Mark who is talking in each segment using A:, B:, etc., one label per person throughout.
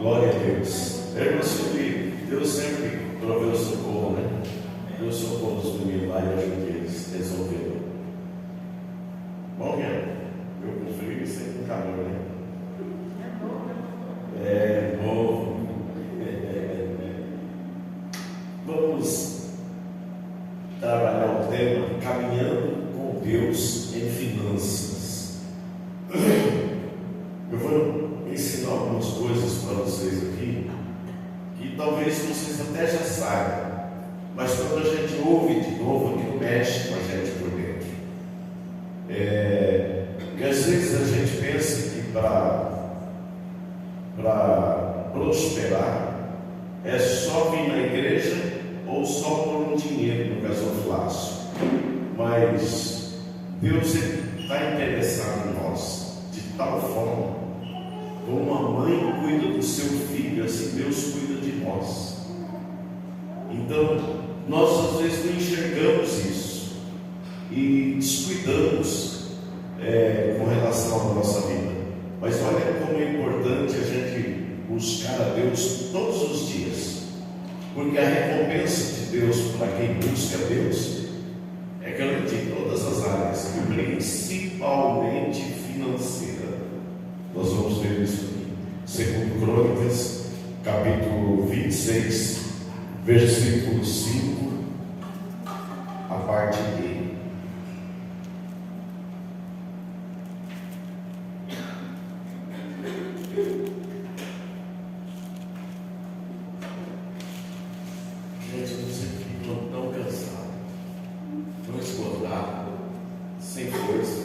A: Glória a Deus. Irmãos, Deus sempre proveu socorro, né? Deus socorro dos meninos lá e ajuda eles resolveram. Bom, eu com frio e sempre com calor, né? É novo. Vamos trabalhar o tema caminhando com Deus em finanças. Eu vou ensinar algumas coisas para vocês aqui que talvez vocês até já saibam, mas quando a gente ouve de novo, aquilo mexe com a gente por dentro. E às vezes a gente pensa que para prosperar é só vir na igreja ou só pôr um dinheiro no gasofilácio, mas Deus está interessado em nós de tal forma, como uma mãe cuida do seu filho, assim Deus cuida de nós. Então nós às vezes não enxergamos isso e descuidamos com relação à nossa vida. Mas olha como é importante a gente buscar a Deus todos os dias, porque a recompensa de Deus para quem busca Deus é grande em todas as áreas, principalmente financeira. Nós vamos ver isso aqui, segundo Crônicas, capítulo 26, versículo 5, a parte B. Gente, eu não sei porque estou tão cansado, tão esgotado, sem força.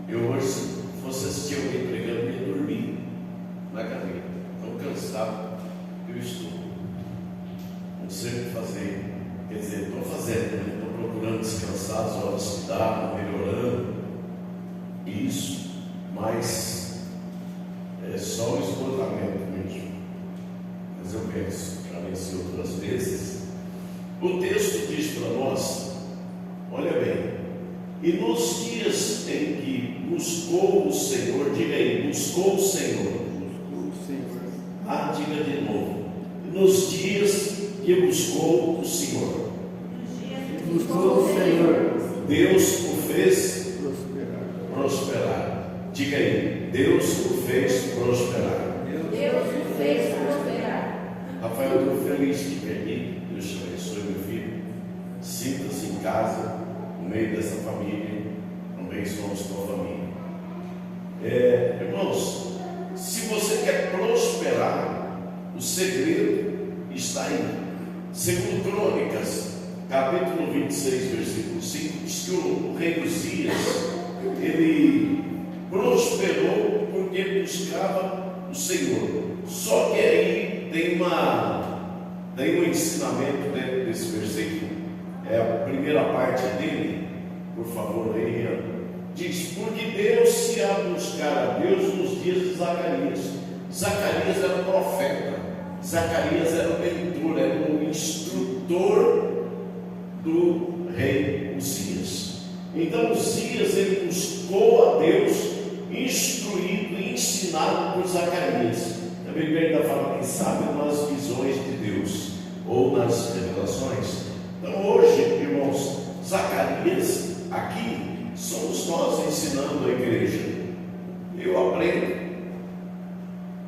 A: Eu hoje, se fosse assistir alguém pregando, eu ia dormir na cadeira, tão cansado eu estou. Não sei o que fazer, quer dizer, estou fazendo, estou procurando descansar as horas que dá, melhorando isso, mas é só o esgotamento mesmo. Mas eu penso, já venci outras vezes. O texto diz para nós, olha bem, e nos dias em que buscou o Senhor, diga aí, buscou o Senhor. Ah, diga de novo. Nos dias que buscou o Senhor.
B: Buscou o Senhor.
A: Deus o fez prosperar. Diga aí, Deus o fez prosperar.
B: Deus o fez prosperar.
A: Rafael, eu estou feliz de vir aqui. Deus te abençoe, meu filho. Sinta-se em casa, no meio dessa família. Também somos tua família. Irmãos, se você quer prosperar, o segredo está aí. Segundo Crônicas, capítulo 26, versículo 5, diz que o rei Uzias, ele prosperou porque buscava o Senhor. Só que aí tem um ensinamento dentro desse versículo. É a primeira parte dele, por favor, aí, diz: porque Deus se a buscar a Deus nos dias de Zacarias. Zacarias era profeta, Zacarias era o mentor, era o instrutor do rei Uzias. Então Uzias, ele buscou a Deus, instruído e ensinado por Zacarias. A Bíblia ainda fala, quem sabe, nas visões de Deus ou nas revelações. Então hoje, irmãos, Zacarias aqui somos nós ensinando a igreja. Eu aprendo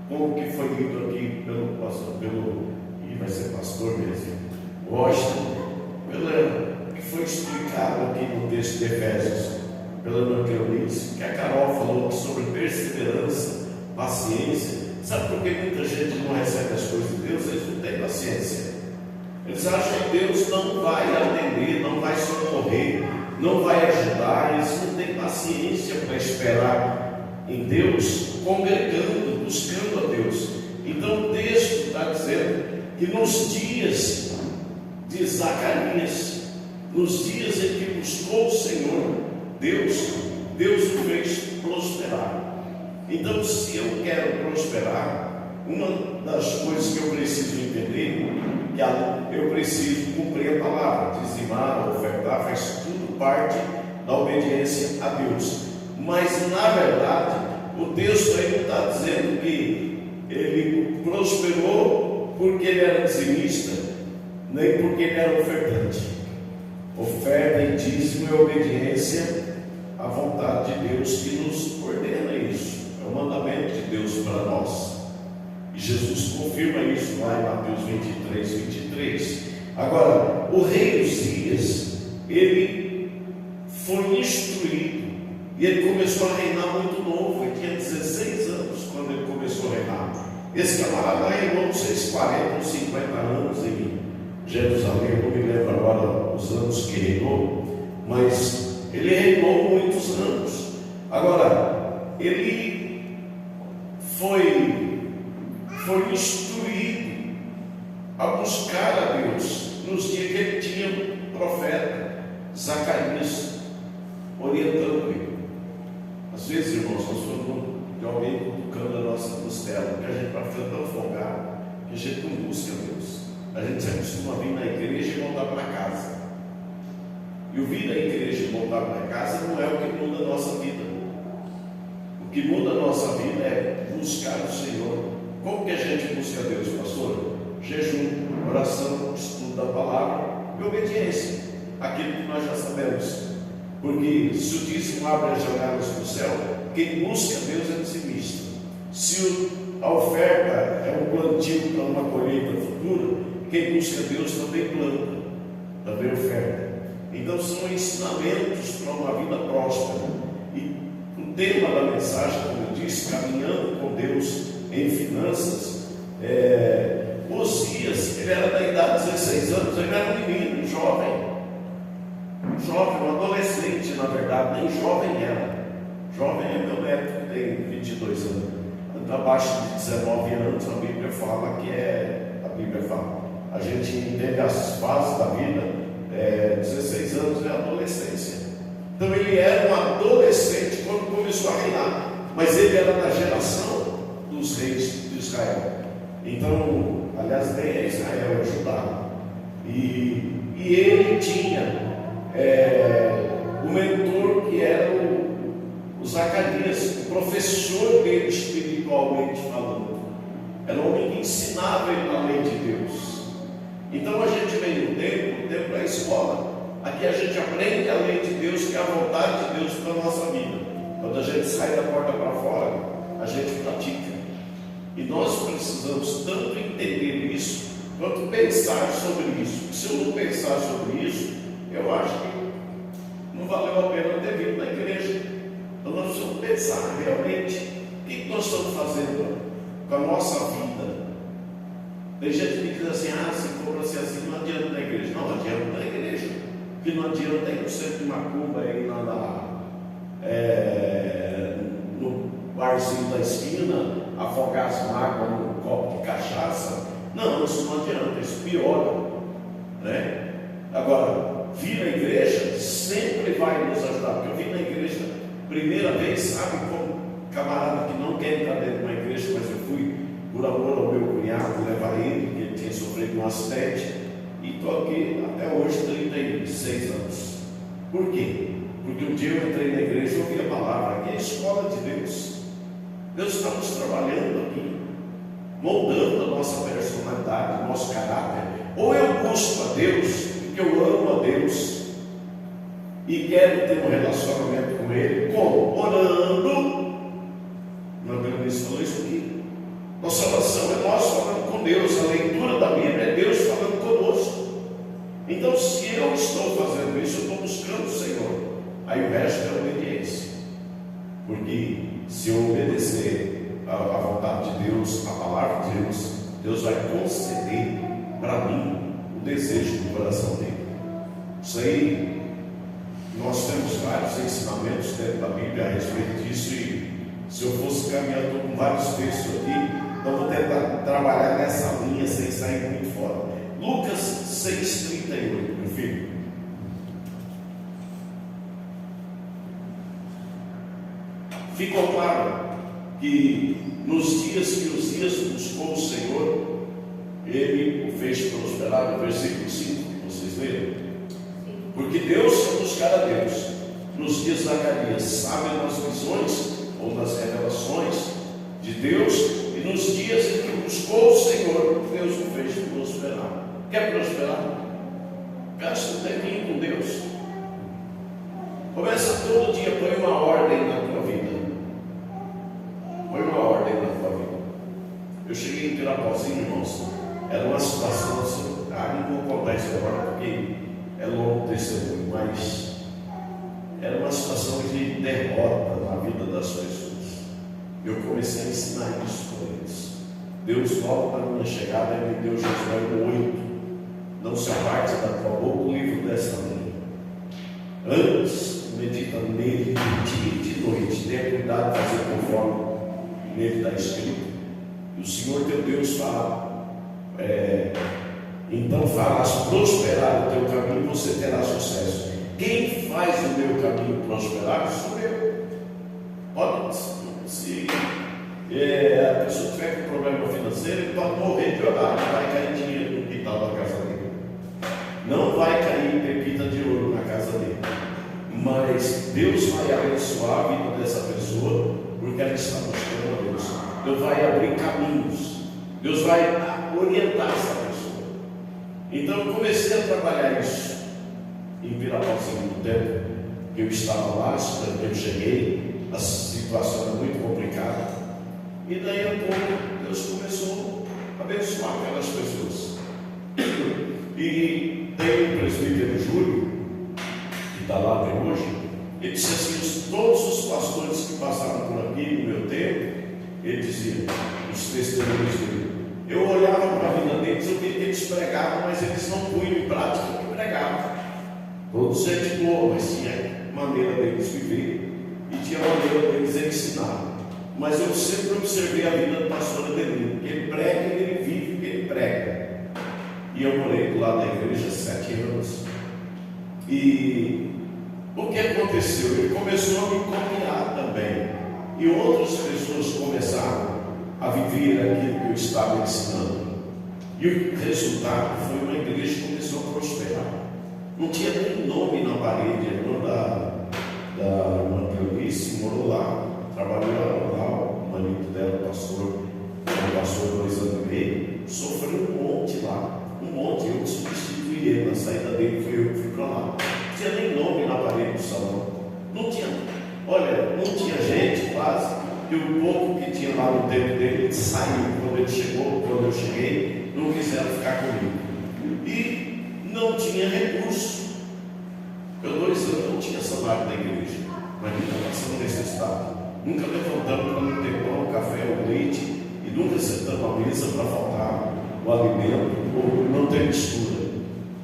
A: com o que foi dito aqui pelo pastor, e vai ser pastor mesmo, Washington, pelo que foi explicado aqui no texto de Efésios, pela irmã Cleonice, que a Carol falou sobre perseverança, paciência. Sabe por que muita gente não recebe as coisas de Deus? Eles não têm paciência. Eles acham que Deus não vai atender, não vai socorrer, não vai ajudar. Eles não têm paciência para esperar em Deus, congregando, buscando a Deus. Então o texto está dizendo que nos dias de Zacarias, nos dias em que buscou o Senhor, Deus o fez prosperar. Então, se eu quero prosperar, uma das coisas que eu preciso entender, que eu preciso cumprir a palavra, dizimar, ofertar, faz tudo parte da obediência a Deus. Mas, na verdade, o texto aí não está dizendo que ele prosperou porque ele era dizimista, nem porque ele era ofertante. Oferta e dízimo é obediência à vontade de Deus que nos ordena isso. É o mandamento de Deus para nós. E Jesus confirma isso lá em Mateus 23. Agora, o rei Uzias, ele foi instruído e ele começou a reinar muito novo. Ele tinha 16 anos quando ele começou a reinar. Esse camarada reinou, não sei se 40 ou 50 anos em Jerusalém, eu não me lembro agora os anos que reinou, mas ele reinou muitos anos. Agora, ele foi instruído a buscar a Deus nos dias que ele tinha profeta Zacarias orientando ele. Às vezes, irmãos, nós falamos de alguém cutucando a nossa costela, que a gente vai ficar tão folgado que a gente não busca Deus. A gente se acostuma a vir na igreja e voltar para casa. E o vir na igreja e voltar para casa não é o que muda a nossa vida. O que muda a nossa vida é buscar o Senhor. Como que a gente busca Deus, pastor? Jejum, oração, estudo da palavra e obediência. Aquilo que nós já sabemos. Porque se o dízimo abre as janelas do céu, quem busca Deus é dizimista. Se a oferta é um plantio para uma colheita futura, quem busca Deus também planta, também oferta. Então são ensinamentos para uma vida próspera. E o tema da mensagem, como eu disse, caminhando com Deus em finanças, Uzias, ele era da idade de 16 anos, ele era um menino, jovem, um adolescente, na verdade, nem jovem era. Jovem é meu neto, que tem 22 anos. Abaixo de 19 anos, a Bíblia fala que a gente entende as fases da vida, 16 anos é adolescência. Então ele era um adolescente quando começou a reinar, mas ele era da geração dos reis de Israel. Então, aliás, nem é Israel, é Judá. E ele tinha o mentor que era o Zacarias, o professor dele espiritualmente falando. Era um homem que ensinava ele a lei de Deus. Então a gente vem no templo, o templo é a escola. Aqui a gente aprende a lei de Deus, que é a vontade de Deus para a nossa vida. Quando a gente sai da porta para fora, a gente pratica. E nós precisamos tanto entender isso, quanto pensar sobre isso. Se eu não pensar sobre isso, eu acho que não valeu a pena ter vindo na igreja. Então nós precisamos pensar realmente o que nós estamos fazendo com a nossa vida. Tem gente que diz assim, se for assim, não adianta na igreja. Não adianta na igreja, porque não adianta ir no centro de macumba, ir no barzinho da esquina, afogar as mágoas num copo de cachaça. Não, isso não adianta, isso piora, né? Agora, vir na igreja sempre vai nos ajudar, porque eu vim na igreja primeira vez, sabe, como camarada que não quer entrar dentro de uma igreja, mas eu fui por amor ao meu cunhado, levar ele, porque ele tinha sofrido um acidente, e estou aqui até hoje, 36 anos. Por quê? Porque um dia eu entrei na igreja e ouvi a palavra, aqui é a escola de Deus. Deus está nos trabalhando aqui, moldando a nossa personalidade, o nosso caráter. Ou eu busco a Deus, porque eu amo a Deus, e quero ter um relacionamento com Ele, como? Orando. Meu Deus falou isso aqui. Nossa oração é nós falando com Deus, a leitura da Bíblia é Deus falando conosco. Então, se eu estou fazendo isso, eu estou buscando o Senhor. Aí o resto é obediência. Porque se eu obedecer à vontade de Deus, à palavra de Deus, Deus vai conceder para mim o desejo do coração dele. Isso aí, nós temos vários ensinamentos dentro da Bíblia a respeito disso, e se eu fosse caminhar, estou com vários textos aqui, então vou tentar trabalhar nessa linha sem sair muito fora. Lucas 6,38, meu filho. Ficou claro que nos dias que Uzias buscou o Senhor, ele o fez prosperar, no versículo 5, vocês leram? Porque Deus, se buscar a Deus, nos dias de Zacarias, sabe nas visões ou nas revelações, de Deus, e nos dias em que buscou o Senhor, Deus o fez prosperar. Quer prosperar? Gaste um tempinho com Deus. Começa todo dia, põe uma ordem na tua vida. Põe uma ordem na tua vida. Eu cheguei em Pirapozinho, irmãos. Era uma situação assim, não vou contar isso agora porque é longo o testemunho, mas era uma situação de derrota na vida das pessoas. Eu comecei a ensinar isso para eles. Deus, logo na minha chegada, me deu Josué 8. Não se aparte da tua boca o livro desta lei. Antes, medita nele dia e de noite. Tenha cuidado de fazer conforme nele está escrito. E o Senhor teu Deus fala, então farás prosperar o teu caminho e você terá sucesso. Quem faz o meu caminho prosperar sou eu. Pode, se a pessoa tiver com problema financeiro, ele pode morrer de orar, não vai cair dinheiro no quintal da casa dele. Não vai cair pepita de ouro na casa dele. Mas Deus vai abençoar a vida dessa pessoa, porque ela está buscando a Deus. Deus vai abrir caminhos. Deus vai orientar essa pessoa. Então eu comecei a trabalhar isso em Pirapozinho no tempo que eu estava lá. Eu cheguei, a situação era muito complicada, e daí a pouco Deus começou a abençoar aquelas pessoas. E tem um presbítero Júlio, que está lá até hoje. Ele disse assim: todos os pastores que passaram por aqui no meu tempo, ele dizia, os testemunhos dele, eu olhava para a vida deles, eu via que eles pregavam, mas eles não punham em prática o que pregavam. Todos gente boa, mas tinha maneira deles viver e tinha maneira deles ensinar. Mas eu sempre observei a vida do pastor Adelino, que ele prega e ele vive o que ele prega. E eu morei do lado da igreja 7 anos. E o que aconteceu? Ele começou a me copiar também. E outras pessoas começaram a viver aquilo que eu estava ensinando. E o resultado foi uma igreja que começou a prosperar. Não tinha nem nome na parede. A irmã da irmã Cleonice morou lá, trabalhou lá, o marido dela, o pastor 2 anos e meio, sofreu um monte lá, um monte. Eu substituí ele na saída dele, foi eu que fui para lá. Não tinha nem nome na parede do salão. Não tinha, olha, não tinha gente quase. E o pouco que tinha lá no tempo dele, ele saiu. Quando ele chegou, quando eu cheguei, não quiseram ficar comigo. E não tinha recurso. Eu 2 anos não tinha salário da igreja, mas nunca passamos necessidade. Nunca levantamos para não ter pão, café ou leite, e nunca sentamos à mesa para faltar o alimento ou não ter mistura.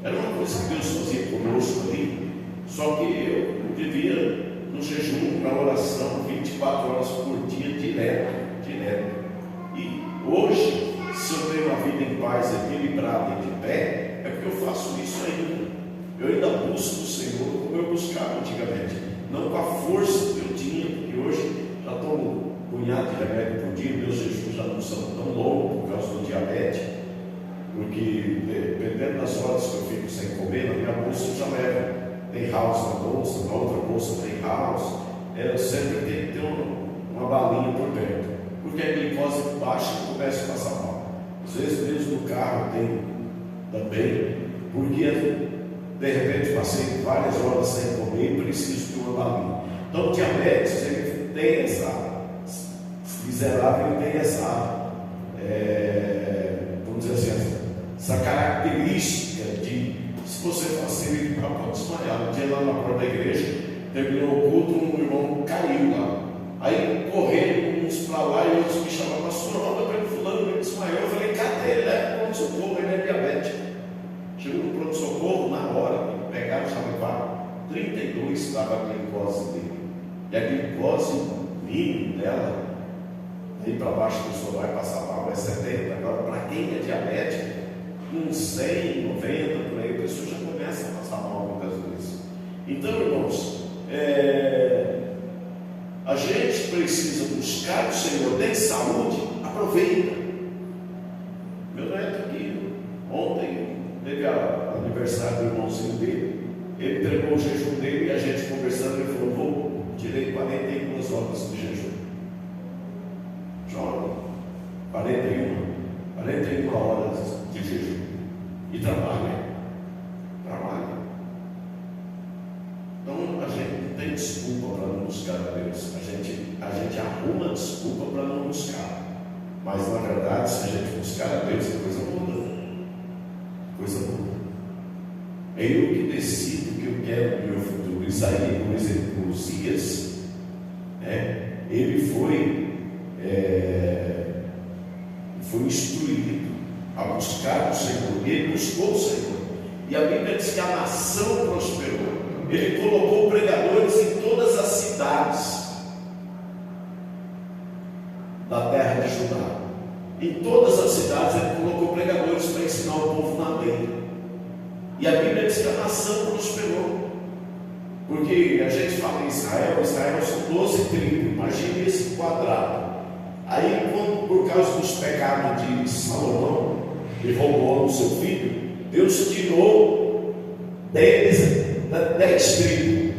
A: Era uma coisa que Deus fazia conosco ali. Só que eu vivia no jejum, na oração, 24 horas por dia, direto. E hoje, se eu tenho uma vida em paz, equilibrada e de pé, é porque eu faço isso ainda. Eu ainda busco o Senhor como eu buscava antigamente, não com a força que eu tinha, porque hoje já tomo um punhado de remédio por dia. Meus jejuns já não são tão longos por causa do diabetes, porque dependendo das horas que eu fico sem comer, na minha bolsa eu já levo. Tem house na bolsa, na outra bolsa tem house. Eu sempre tenho que ter uma balinha por perto, porque a glicose baixa e começa a passar mal. Às vezes mesmo no carro tem também, porque de repente passei várias horas sem comer e preciso de uma balinha. Então o diabetes, ele tem essa miserável, ele tem essa vamos dizer assim, essa característica de, se você facilitar, pode desmaiar. Um dia lá na porta da igreja, terminou o culto, um irmão caiu lá. Aí correram uns para lá e outros me chamaram: pastor, olha para o fulano, ele desmaiou. Eu falei: cadê? Ele é pronto-socorro, ele é diabético. Chegou no pronto-socorro, na hora, pegaram, já levaram 32, estava a glicose dele. E a glicose mínima dela, aí para baixo a pessoa vai passar mal, é 70. Agora, para quem é diabético, com 100, 90, por aí, a pessoa já começa a passar mal muitas vezes. Então, irmãos, a gente precisa buscar o Senhor. Tem saúde? Aproveita. Meu neto aqui, ontem, teve o aniversário do irmãozinho dele. Ele entregou o jejum dele e a gente conversando, ele falou: tirei 42 horas de jejum. 41 horas de jejum e trabalha. Então a gente não tem desculpa para não buscar a Deus. A gente arruma desculpa para não buscar. Mas na verdade, se a gente buscar a Deus, a coisa muda. Coisa muda. É eu que decido o que eu quero no meu futuro. Isaías, por exemplo, Uzias, ele foi instruído a buscar o Senhor. Ele buscou o Senhor. E a Bíblia diz que a nação prosperou. Ele colocou pregadores em todas as cidades da terra de Judá. Em todas as cidades ele colocou pregadores para ensinar o povo na lei. E a Bíblia diz que a nação prosperou. Porque a gente fala em Israel são 12 tribos, imagine esse quadrado. Aí, por causa dos pecados de Salomão, ele roubou o seu filho, Deus tirou 10 tribos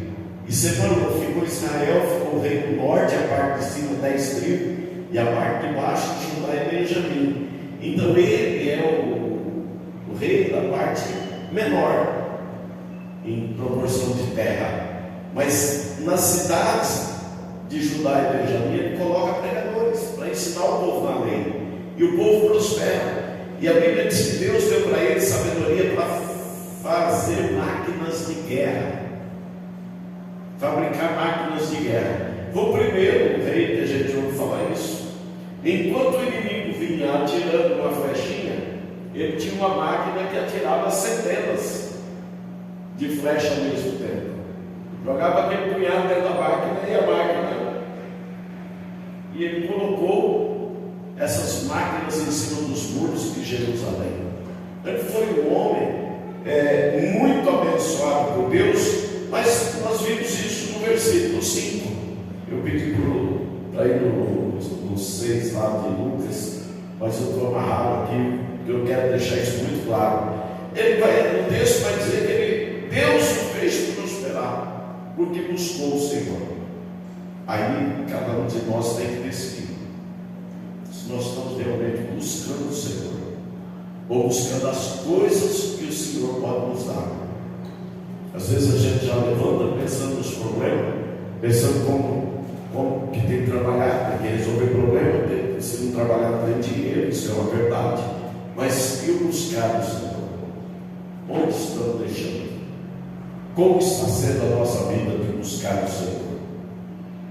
A: e separou. Ficou Israel, ficou o rei do norte, a parte de cima 10 tribos, e a parte de baixo de Judá e Benjamim. Então ele é o rei da parte menor em proporção de terra. Mas nas cidades de Judá e Benjamim ele coloca pregadores para ensinar o povo na lei, e o povo prospera. E a Bíblia diz que Deus deu para ele sabedoria para fazer máquinas de guerra, fabricar máquinas de guerra. Foi o primeiro rei que a gente ouve falar isso. Enquanto o inimigo vinha atirando uma flechinha, ele tinha uma máquina que atirava centenas de flechas ao mesmo tempo. Jogava aquele punhado dentro da máquina e a máquina. E ele colocou essas máquinas em cima dos muros de Jerusalém. Ele foi um homem muito abençoado por Deus, mas nós vimos isso no versículo 5. Eu pedi para ir no 6 lá de Lucas, mas eu estou amarrado aqui, porque eu quero deixar isso muito claro. O texto vai dizer que Deus o fez prosperar, porque buscou o Senhor. Aí cada um de nós tem que decidir se nós estamos realmente buscando o Senhor, ou buscando as coisas que o Senhor pode nos dar. Às vezes a gente já levanta pensando nos problemas, pensando como que tem que trabalhar, tem que resolver problema, se não trabalhar não tem dinheiro, isso é uma verdade. Mas eu buscar o Senhor, onde estamos deixando? Como está sendo a nossa vida de buscar o Senhor?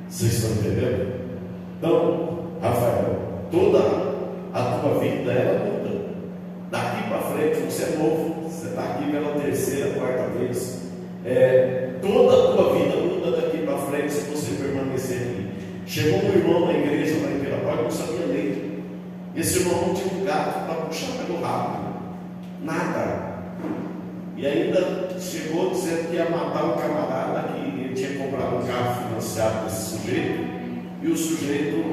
A: Vocês estão entendendo? Então, Rafael, toda a tua vida ela muda. Daqui para frente você é novo, você está aqui pela terceira, quarta vez. Toda a tua vida muda daqui para frente se você permanecer aqui. Chegou um irmão na igreja lá em Pirapora, não sabia ler. Esse irmão não tinha um gato para puxar pelo rabo, nada. E ainda chegou dizendo que ia matar um camarada, que ele tinha comprado um carro financiado desse sujeito, e o sujeito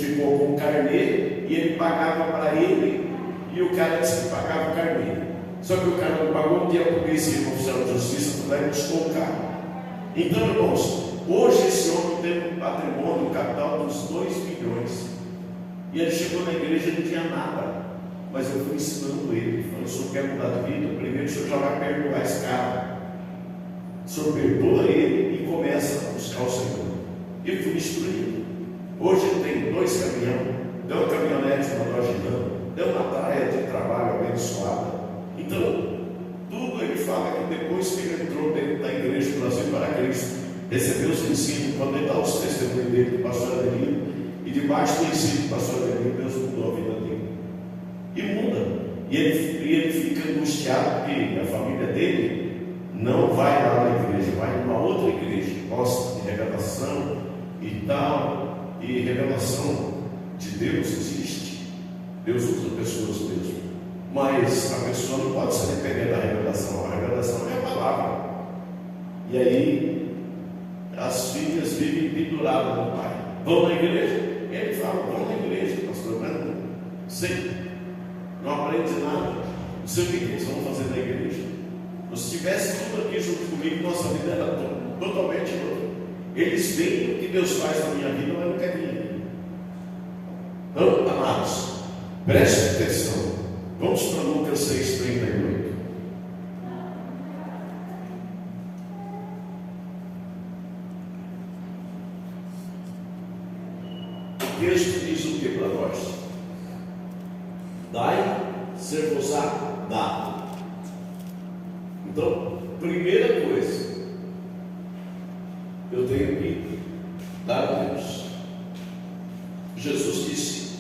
A: ficou com o carnê e ele pagava para ele, e o cara disse que pagava o carnê. Só que o cara não pagou, um dia a polícia e o oficial de justiça foi lá e buscou o carro. Então, irmãos, hoje esse homem tem um patrimônio, um capital dos 2 milhões. E ele chegou na igreja e não tinha nada. Mas eu fui ensinando ele, falando: o senhor quer mudar de vida? Primeiro o senhor já vai perdoar esse cara. O senhor perdoa ele e começa a buscar o Senhor. E fui instruindo. Hoje ele tem 2 caminhões, deu uma caminhonete na Dodge Ram, deu uma praia de trabalho abençoada. Então, tudo ele fala que depois que ele entrou dentro da igreja do Brasil para Cristo, recebeu os ensinos, quando ele dá os testemunhos dele do pastor Adelino, e debaixo do ensino do pastor Adelino, Deus mudou a vida dele. E muda. E ele fica angustiado porque a família dele não vai lá na igreja, vai numa outra igreja, gosta de revelação e tal. E revelação de Deus existe. Deus usa pessoas mesmo. Mas a pessoa não pode se depender da revelação. A revelação é a palavra. E aí as filhas vivem penduradas no pai. Vão na igreja? Ele fala: vão na igreja, pastor. Não sei, não aprende nada. Não sei o que eles vão fazer na igreja. Se tivesse tudo aqui junto comigo, nossa vida era totalmente outra. Eles veem o que Deus faz na minha vida, mas não querem ir. Então, amados, Preste atenção. Vamos para Lucas 6,38. O texto diz o que para nós? Dai, ser-vos-á dado. Então, primeira coisa, eu tenho que dar a Deus. Jesus disse: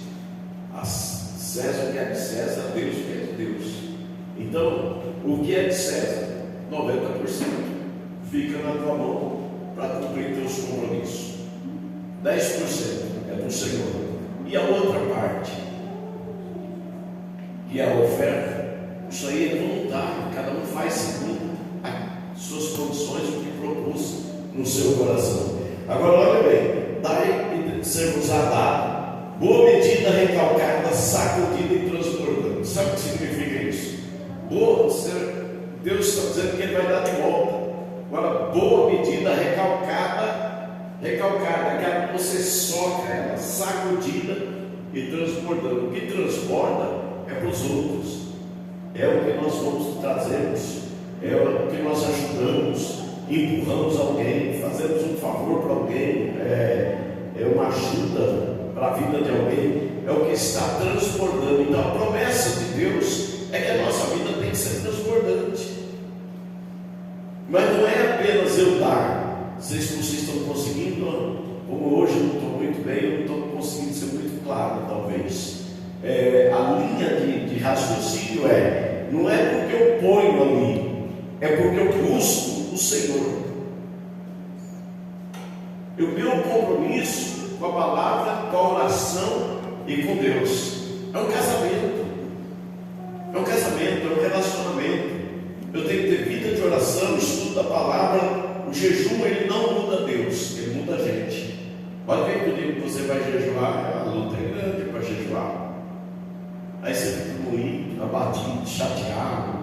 A: a César o que é de César, a Deus o que é de Deus. Então, o que é de César, 90% fica na tua mão para cumprir teus compromissos. 10% é do Senhor. E a outra parte, que é a oferta, isso aí é voluntário, cada um faz segundo as suas condições, o que propôs no seu coração. Agora olha bem, dai e ser-vos-á dado, boa medida, recalcada, sacudida e transbordando. Sabe o que significa isso? Boa, Deus está dizendo que Ele vai dar de volta. Agora, boa medida, recalcada, aquela que você soca ela, sacudida e transbordando. O que transborda é para os outros, é o que nós vamos trazermos, é o que nós ajudamos, empurramos alguém, fazemos um favor para alguém, é uma ajuda para a vida de alguém, é o que está transbordando. Então a promessa de Deus é que a nossa vida tem que ser transbordante, mas não é apenas eu dar. Vocês estão conseguindo, como hoje eu não estou muito bem, eu não estou conseguindo ser muito claro, talvez. A linha de raciocínio não é porque eu ponho ali, é porque eu busco o Senhor. O meu compromisso com a palavra, com a oração e com Deus é um casamento, é um relacionamento. Eu tenho que ter vida de oração, estudo da palavra. O jejum, ele não muda Deus, ele muda a gente. Pode ver que o dia que você vai jejuar, a luta é grande para jejuar. Aí você fica moído, abatido, chateado.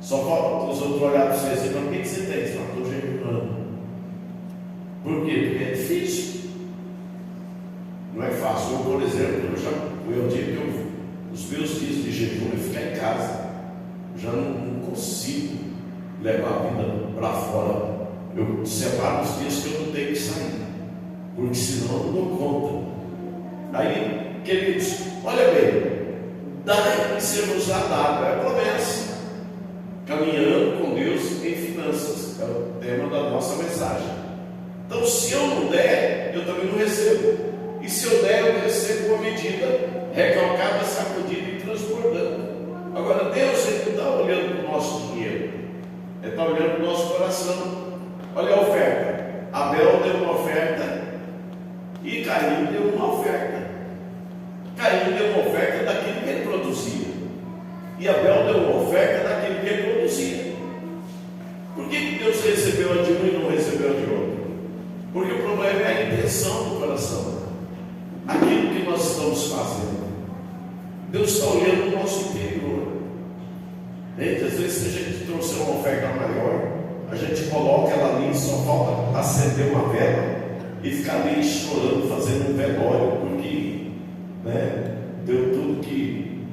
A: Só falta os outros olhar para você e dizer: mas o que você tem? Você fala: estou jejuando. Por quê? Porque é difícil. Não é fácil. Eu, por exemplo, eu digo que os meus dias de jejum é ficar em casa. Eu já não consigo levar a vida para fora. Eu separo os dias que eu não tenho que sair, porque senão eu não dou conta. Aí, queridos, olha bem, dai e ser-vos-á dado, é a promessa. Caminhando com Deus em finanças, é o tema da nossa mensagem. Então, se eu não der, eu também não recebo. E se eu der, eu recebo uma medida recalcada, sacudida e transbordando. Agora, Deus, Ele não está olhando para o nosso dinheiro, Ele está olhando para o nosso coração. Olha a oferta. Abel deu uma oferta e Caim deu uma oferta. Caim deu uma oferta daquilo que ele produzia, e Abel deu uma oferta daquilo que ele produzia. Por que Deus recebeu a de um e não recebeu a de outro? Porque o problema é a intenção do coração, aquilo que nós estamos fazendo. Deus está olhando o nosso interior. Gente, às vezes, se a gente trouxer uma oferta maior, a gente coloca ela ali, só falta acender uma vela e ficar ali chorando, fazendo um velório, porque deu tudo que.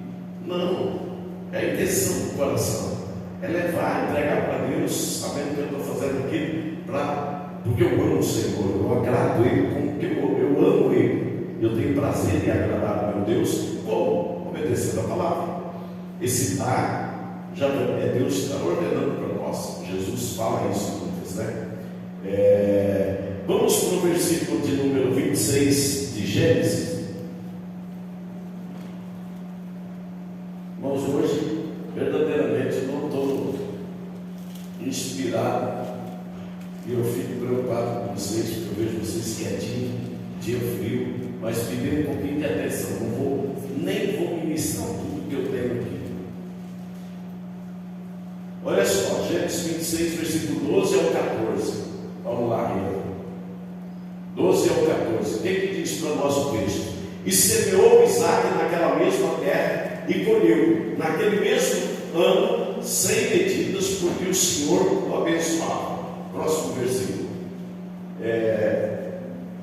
A: Não, é a intenção do coração, é levar, entregar para Deus, sabendo que eu estou fazendo aquilo porque eu amo o Senhor, eu agrado Ele, porque eu amo Ele, eu tenho prazer em agradar o meu Deus. Como? Obedecendo a palavra. Esse dar já é Deus que está ordenando para nós. Jesus fala isso muitas, Vamos para o versículo de número 26 de Gênesis. Irmãos, hoje verdadeiramente eu não estou inspirado, e eu fico preocupado com vocês, porque eu vejo vocês quietinhos, dia frio, mas me dê um pouquinho de atenção. Nem vou ministrar tudo que eu tenho aqui. Olha só, Gênesis 26, versículo 12 ao 14. Vamos lá, Rita. 12 ao 14. O que diz para nós o texto? E semeou Isaque naquela mesma terra e colheu naquele mesmo ano 100 medidas, porque o Senhor o abençoava. Próximo versículo.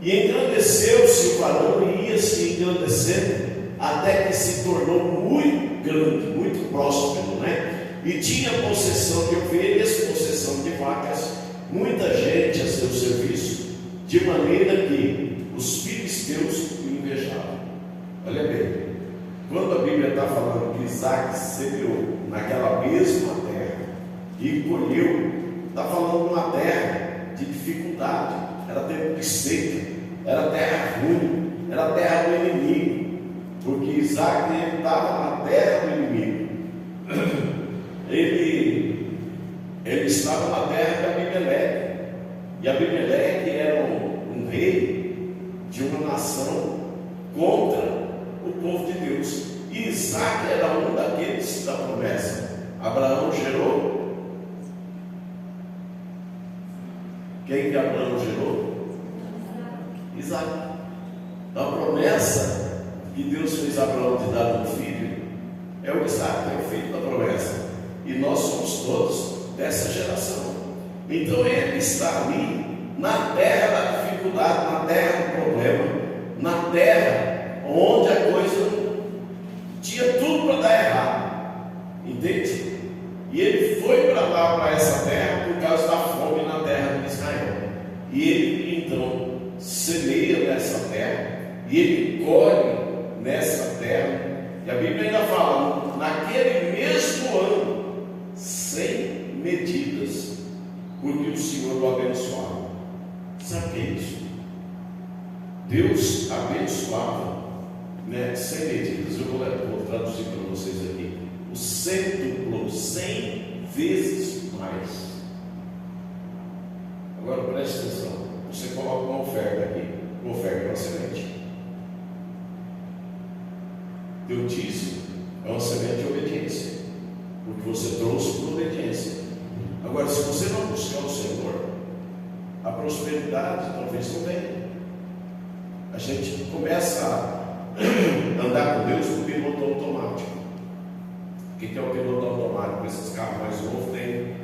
A: E engrandeceu-se o varão e ia se engrandecendo até que se tornou muito grande, muito próspero, né? E tinha possessão de ovelhas, possessão de vacas, muita gente a seu serviço, de maneira que os filisteus o invejavam. Olha bem, quando a Bíblia está falando que Isaac semeou naquela mesma terra e colheu, está falando de uma terra de dificuldade, era tempo de seca, era terra ruim, era terra do inimigo, porque Isaac estava na terra do inimigo. Ele estava na terra de Abimeleque, e Abimeleque era um rei de uma nação contra o povo de Deus, e Isaac era um daqueles da promessa. Abraão gerou. Quem que Abraão gerou? Isaac. A promessa que Deus fez a Abraão de dar um filho é o Isaac, é o filho da promessa, e nós somos todos dessa geração. Então ele está ali na terra da dificuldade, na terra do problema, na terra onde a coisa tinha tudo para dar errado, entende? E ele foi para lá, para essa terra, por causa da fome na terra de Israel. E ele então semeia nessa terra, e ele colhe nessa terra. E a Bíblia ainda fala, naquele mesmo ano, sem medidas, porque o Senhor o abençoava. Sabe o que é isso? Deus abençoava, né, sem medidas. Eu vou traduzir para vocês aqui. O cêntuplo, 100 vezes mais. Agora preste atenção. Você coloca uma oferta aqui, uma oferta é uma semente. Teu dízimo é uma semente de obediência, porque você trouxe por obediência. Agora, se você não buscar o Senhor, a prosperidade talvez não venha. A gente começa a andar com Deus no piloto automático. O que é o piloto automático? Esses carros mais novos tem.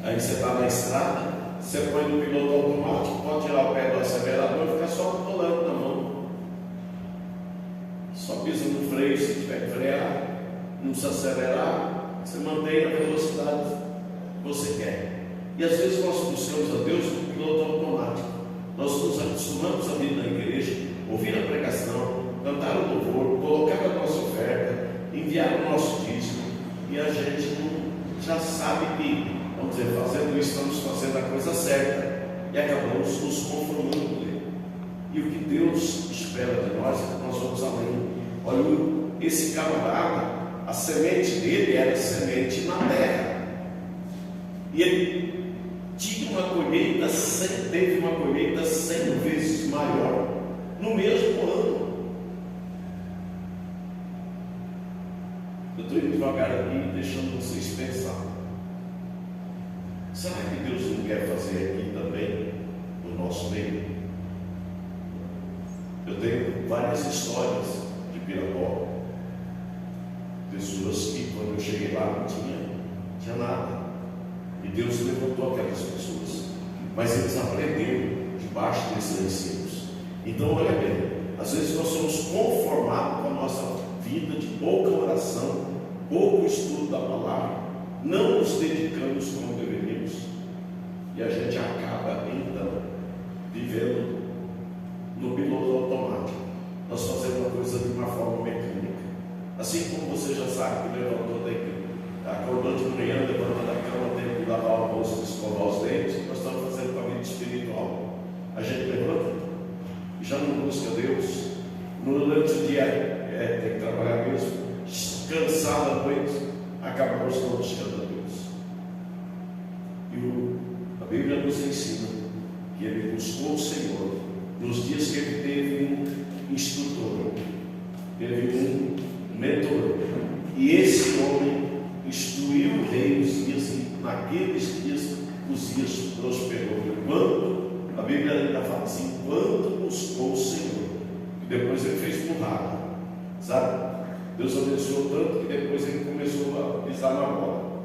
A: Aí você está na estrada, você põe no piloto automático, pode tirar o pé do acelerador e ficar só rolando na mão. Só pisa no freio se tiver que frear, não precisa acelerar, você mantém a velocidade que você quer. E às vezes nós buscamos a Deus no piloto automático. Nós nos acostumamos a vir na igreja, ouvir a pregação, cantar o louvor, colocar a nossa oferta, enviar o nosso dízimo, e a gente já sabe que, vamos dizer, fazendo isso, estamos fazendo a coisa certa, e acabamos nos conformando com Ele. E o que Deus espera de nós é que nós vamos além. Olha, esse camarada, a semente dele era semente na terra, e ele tinha uma colheita, teve uma colheita 100 vezes maior no mesmo ano. Eu estou indo devagar aqui, deixando vocês pensar. Será que Deus não quer fazer aqui também no nosso meio? Eu tenho várias histórias de Pirapó, pessoas que quando eu cheguei lá não tinha nada, e Deus levantou aquelas pessoas, mas eles aprenderam debaixo desses ensinos. Então olha bem, às vezes nós somos conformados com a nossa vida de pouca oração, pouco estudo da palavra, não nos dedicamos como deveríamos, e a gente acaba então vivendo no piloto automático. Nós fazemos a coisa de uma forma mecânica, assim como você já sabe que levantou daqui, acordou de manhã, levanta da cama, tem que lavar o rosto, escovar os dentes. Nós estamos fazendo com a vida espiritual. A gente levanta e já não busca Deus. Durante o dia tem que trabalhar mesmo, cansado à noite, acabamos não buscando a Deus. E a Bíblia nos ensina que ele buscou o Senhor nos dias que ele teve um instrutor, teve um mentor, e esse homem instruiu o rei Uzias, e naqueles dias Uzias prosperou. Enquanto, a Bíblia ainda fala assim, enquanto buscou o Senhor, e depois ele fez burrada, sabe? Deus abençoou tanto que depois ele começou a pisar na bola.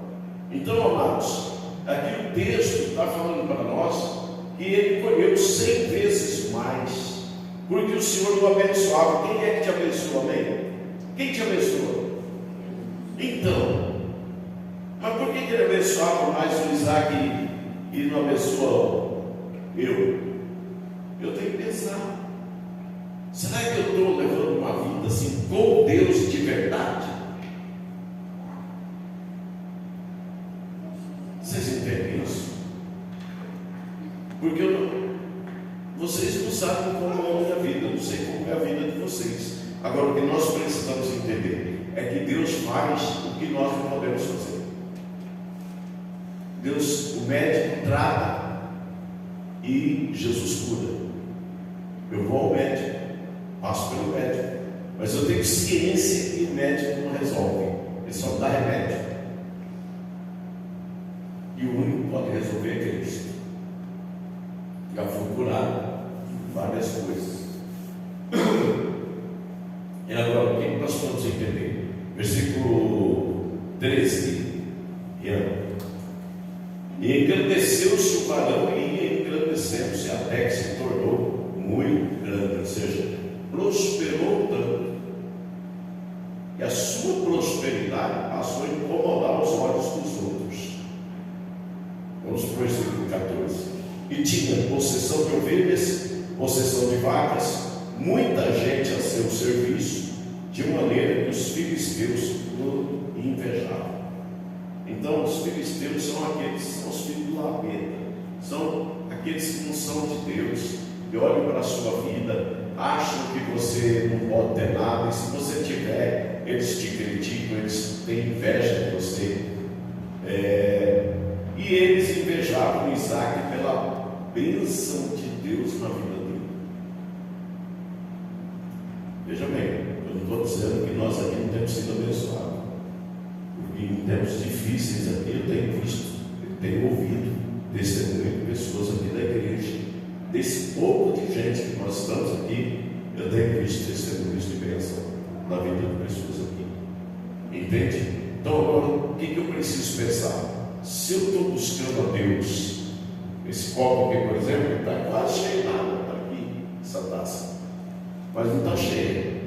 A: Então, amados, aqui o texto está falando para nós que ele colheu 100 vezes mais, porque o Senhor o abençoava. Quem é que te abençoa, amém? Quem te abençoou? Então, mas por que ele abençoava mais o Isaac e não abençoou eu? Eu tenho que pensar. Será que eu estou levando uma vida assim com Deus de verdade? Vocês entendem isso? Porque vocês não sabem como é a minha vida, eu não sei como é a vida de vocês. Agora, o que nós precisamos entender é que Deus faz o que nós não podemos fazer. Deus, o médico trata e Jesus cura. Eu vou ao médico, passo pelo médico, mas eu tenho ciência que o médico não resolve, ele só dá remédio. E o único que pode resolver é Cristo. Já fui curado de várias coisas. E agora, o que nós vamos entender? Versículo 13. E engrandeceu-se o varão e ia engrandecendo-se até que se tornou muito grande, ou seja, prosperou tanto, e a sua prosperidade passou a incomodar os olhos dos outros. Vamos para o versículo 14. E tinha possessão de ovelhas, possessão de vacas, muita gente a seu serviço, de maneira que os filisteus o invejavam. Então, os filisteus são aqueles que são os filhos do Labeta, são aqueles que não são de Deus, que olham para a sua vida, acham que você não pode ter nada, e se você tiver, eles te criticam, eles têm inveja de você. E eles invejavam Isaac pela bênção de Deus na vida dele. Veja bem, eu não estou dizendo que nós aqui não temos sido abençoados, porque em tempos difíceis aqui eu tenho visto, eu tenho ouvido testemunho de pessoas aqui da igreja, desse pouco de gente que nós estamos aqui, eu tenho visto testemunhos de bênção na vida de pessoas aqui. Entende? Então agora, o que eu preciso pensar? Se eu estou buscando a Deus, esse copo aqui, por exemplo, está quase cheio de água, está aqui, essa taça, mas não está cheia.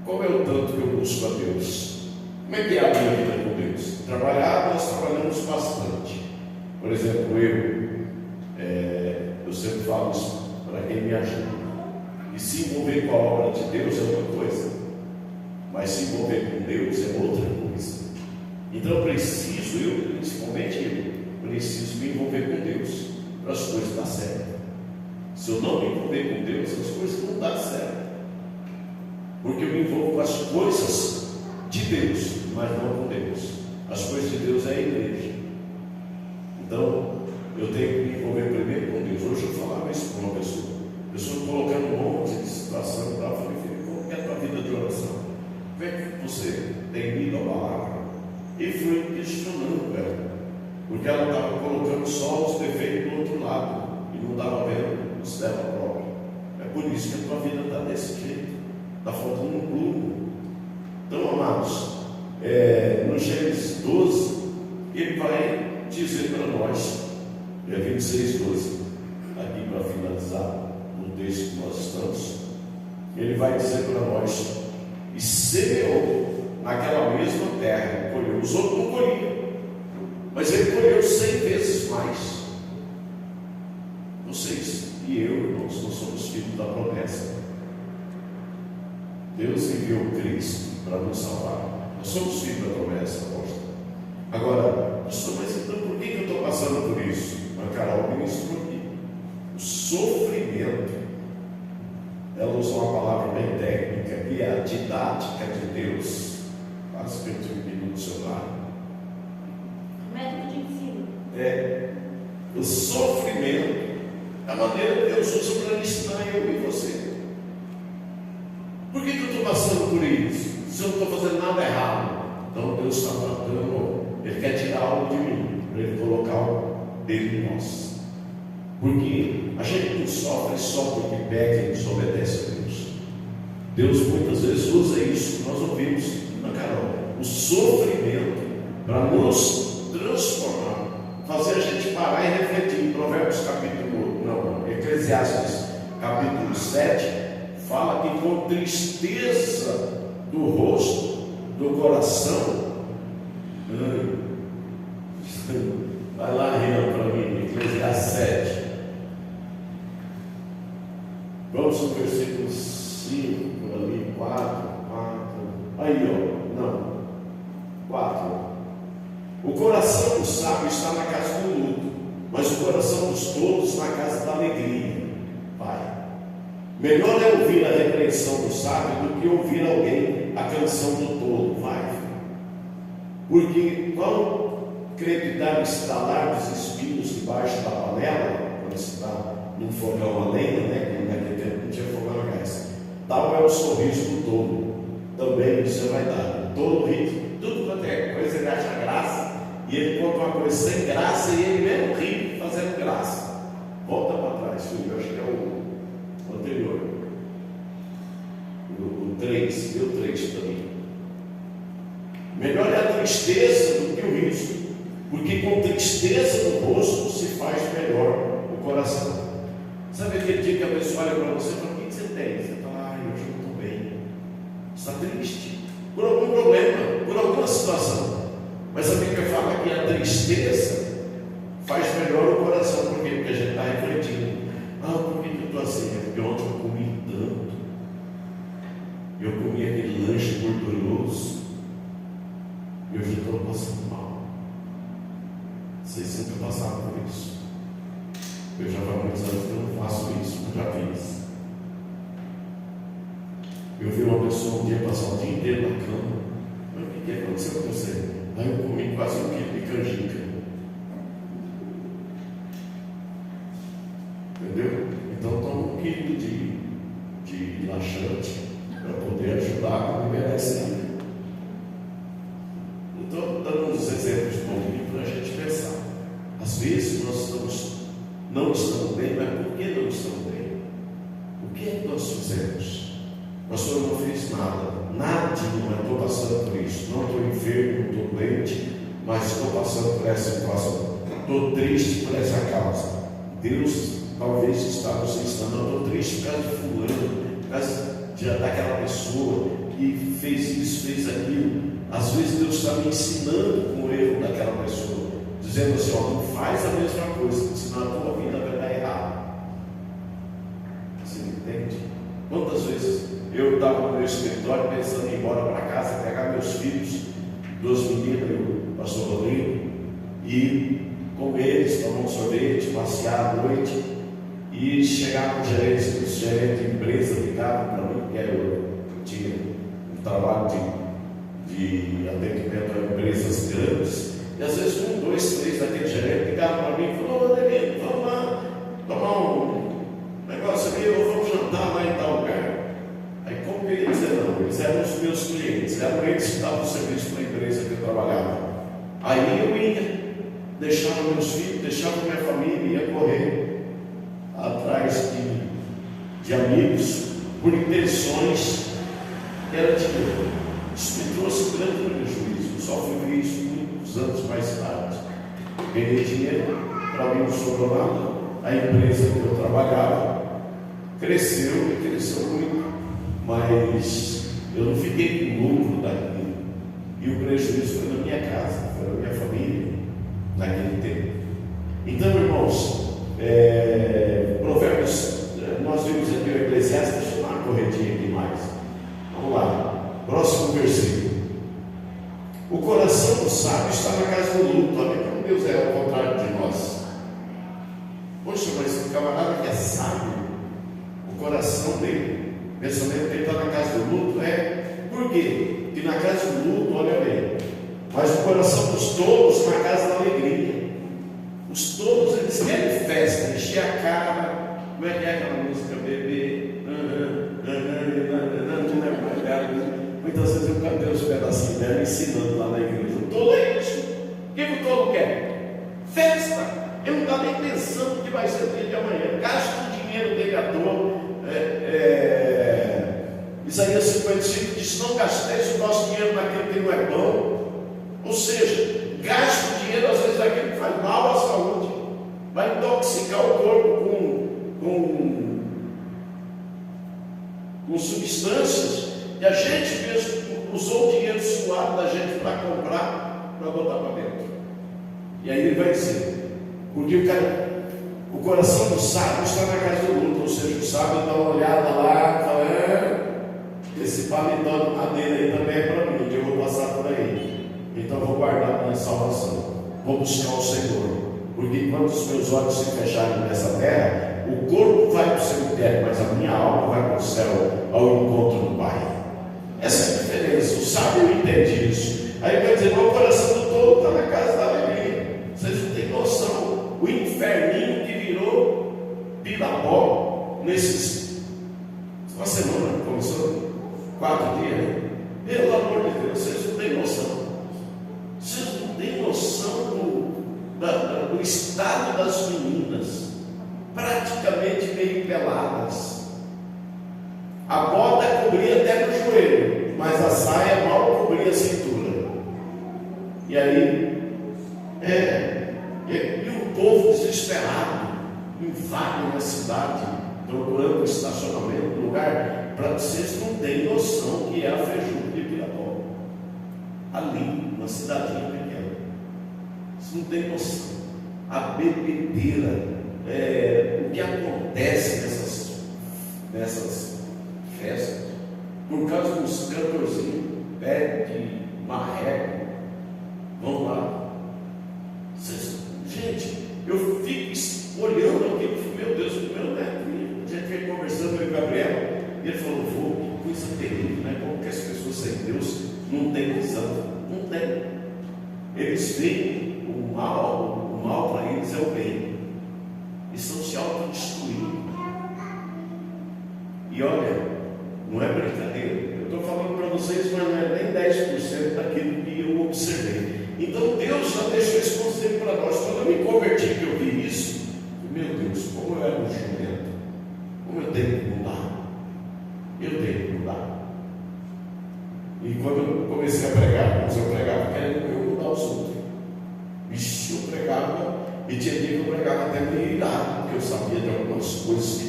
A: Qual é o tanto que eu busco a Deus? Como é que é a minha vida com Deus? Trabalhar, nós trabalhamos bastante. Por exemplo, eu sempre falo isso para quem me ajuda. E se envolver com a obra de Deus é uma coisa, mas se envolver com Deus é outra coisa. Então eu principalmente eu, preciso me envolver com Deus para as coisas darem certo. Se eu não me envolver com Deus, as coisas não dão certo. Porque eu me envolvo com as coisas de Deus, mas não com Deus. As coisas de Deus é a igreja. Então, eu tenho que me envolver primeiro com Deus. Hoje eu falava isso com uma pessoa colocando um monte de situação para falar, filho, como é a tua vida de oração? Como é que você tem lido a palavra? E fui questionando ela, porque ela estava colocando só os defeitos do outro lado e não estava vendo os dela própria. É por isso que a tua vida está desse jeito, está faltando um plumo. Então, amados, no Gênesis 12, ele vai dizer para nós, 26, 12, aqui para finalizar o texto que nós estamos, ele vai dizer para nós: e semeou naquela mesma terra, colheu. Os outros não colhiam, mas ele colheu 100 vezes mais. Vocês e eu, irmãos, nós somos filhos da promessa. Deus enviou Cristo para nos salvar. Nós somos filhos da promessa, apóstolo. Agora, pastor, mas então por que eu estou passando por isso? A Carol ministrou aqui. O sofrimento, ela usou uma palavra bem técnica, que é a didática de Deus. Quase que eu tive que ir no dicionário.
B: Método de ensino.
A: O sofrimento, a maneira que Deus usa para ensinar eu e você. Por que eu estou passando por isso? Se eu não estou fazendo nada errado, então Deus está tratando, Ele quer tirar algo de mim, para Ele colocar algo dele em nós. Porque a gente não sofre só porque peca e desobedece a Deus. Deus muitas vezes usa isso que nós ouvimos na Carol, o sofrimento, para nos transformar, fazer a gente parar e refletir. Em Provérbios Eclesiastes capítulo 7, fala que com tristeza do rosto, do coração. Vai lá, Renan, para mim, Eclesiastes 7. Vamos no versículo 5, ali, 4. Aí, ó, não. 4. O coração do sábio está na casa do luto, mas o coração dos tolos na casa da alegria. Pai, melhor é ouvir a repreensão do sábio do que ouvir alguém a canção do tolo. Vai, porque qual crepidar estalar dos espinhos debaixo da panela, quando se está num fogão a lenha, né? Que naquele tempo não tinha fogão a gás. Tal é o sorriso do tolo, também isso é vaidade. O tolo ri, tudo quanto é coisa ele acha graça, e ele conta uma coisa sem graça e ele mesmo ri fazendo graça. Volta para trás, filho, eu acho que é o anterior, o 3, meu 3 também. Melhor é a tristeza do que o riso, porque com tristeza no rosto se faz melhor o coração. Sabe aquele dia que a pessoa olha para você e fala: o que você tem? Você fala: hoje eu não estou bem. Está triste por algum problema, por alguma situação. Mas a Bíblia fala que a tristeza faz melhor o coração. Por quê? Porque a gente está refletindo: por que eu estou assim? É porque ontem eu comi tanto, eu comi aquele lanche gorduroso e hoje eu estou passando mal. Vocês sempre passaram por isso. Eu já há muitos anos que eu não faço isso, mas já fiz. Eu vi uma pessoa um dia passar o dia inteiro na cama. Mas o que aconteceu com você? Aí eu comi quase 1 quilo de canjica. Entendeu? Então toma 1 quilo de laxante para poder ajudar a liberar esse livro. Estou dando uns exemplos bons para a gente pensar. Às vezes nós não estamos bem, mas por que não estamos bem? O que é que nós fizemos? Pastor, eu não fiz nada, nadinho, mas estou passando por isso. Não estou enfermo, não estou doente, mas estou passando por essa situação. Estou triste por essa causa. Deus talvez está nos ensinando. Não estou triste por causa de fulano, por causa daquela pessoa que fez isso, fez aquilo. Às vezes Deus está me ensinando com o erro daquela pessoa, dizendo assim: não faz a mesma coisa, senão a tua vida vai dar errado. Você entende? Quantas vezes eu estava no meu escritório pensando em ir embora para casa, pegar meus filhos, 2 meninas, o pastor Rodrigo, e com eles, tomar um sorvete, passear à noite, e chegar com os gerentes de empresa ligavam para mim, porque eu tinha um trabalho de atendimento a empresas grandes, e às vezes 1, 2, 3 daqueles gerentes ligavam para mim e falaram: Adelino, vamos lá tomar um negócio aqui, ou vamos jantar lá em tal lugar. Aí como que eu ia dizer não? Eles eram os meus clientes, eram eles que davam serviço para a empresa que eu trabalhava. Aí eu ia, deixava meus filhos, deixava minha família, ia correr atrás de amigos por intenções que era dinheiro. Isso me trouxe grande prejuízo. Só fui ver isso muitos anos mais tarde. Ganhei dinheiro, para mim não sobrou nada. A empresa que eu trabalhava cresceu muito, mas eu não fiquei com lucro daquilo. E o prejuízo foi na minha casa, foi na minha família, naquele tempo. Então, irmãos, Provérbios, nós vimos aqui o Eclesiastes. Deixa eu dar uma corretinha aqui mais. Vamos lá, próximo versículo. O coração do sábio está na casa do luto. Olha como Deus é ao contrário de nós. Poxa, mas o camarada que é sábio, o coração dele, o pensamento dele está na casa do luto. Por quê? Porque na casa do luto, olha bem, mas o coração dos tolos na casa da alegria. Os tolos, eles querem festa, encher a cara. Como é que é aquela música? Bebê, muitas vezes eu cantei os pedacinhos dela ensinando lá na igreja. O tolo é isso. O que o tolo quer? Festa. Ele não está nem pensando que vai ser o dia de amanhã. Gasta o dinheiro dele à toa. Isaías 55 diz: não gasteis o nosso dinheiro naquilo que não é bom. Ou seja, gasta o dinheiro às vezes naquilo que faz mal à saúde. Vai intoxicar o corpo com substâncias. E a gente mesmo usou o dinheiro suado da gente para comprar, para botar para dentro. E aí ele vai dizer, porque o coração do sábio está na casa do luto, ou seja, o sábio dá uma olhada lá e fala, esse paletó de madeira aí também é para mim, eu vou passar por aí, então eu vou guardar a minha salvação, vou buscar o Senhor, porque quando os meus olhos se fecharem nessa terra, o corpo vai para o cemitério, mas a minha alma vai para o céu, ao encontro do Pai. Essa é a diferença, o sábio entende isso. Aí vai dizer, o coração do tolo está na casa da alegria. Vocês não têm noção, o inferninho que virou Pirapó nesses, uma semana, começou 4 dias, né? Pelo amor de Deus, vocês não têm noção. Vocês não têm noção do estado das meninas, praticamente meio peladas. A bota cobria até no joelho, mas a saia mal cobria a cintura. E aí, e o povo desesperado, invade na cidade, procurando estacionamento, lugar, para vocês não terem noção que é a Fejuca de Pirapó. Ali, uma cidadinha pequena. Vocês não têm noção. A bebedeira, o que acontece nessas festas, por causa dos cantorzinhos, pé de marreco, vão lá. Gente, eu fico olhando aquilo e falei, meu Deus, meu neto, a gente veio conversando com o Gabriel, e ele falou, vô, que coisa terrível, né? Como que as pessoas sem Deus não têm visão? Não tem. Eles veem o mal para eles é o bem. Eles estão se autodestruindo. E olha, não é brincadeira, eu estou falando para vocês, mas não é nem 10% daquilo que eu observei. Então Deus já deixou esse conselho para nós. Quando eu me converti e eu vi isso, meu Deus, como eu era um jumento, como eu tenho que mudar. Eu tenho que mudar. E quando eu comecei a pregar, mas eu pregava querendo eu mudar os outros. Vixe, eu pregava, e tinha dia que eu pregava até meio irado, porque eu sabia de algumas coisas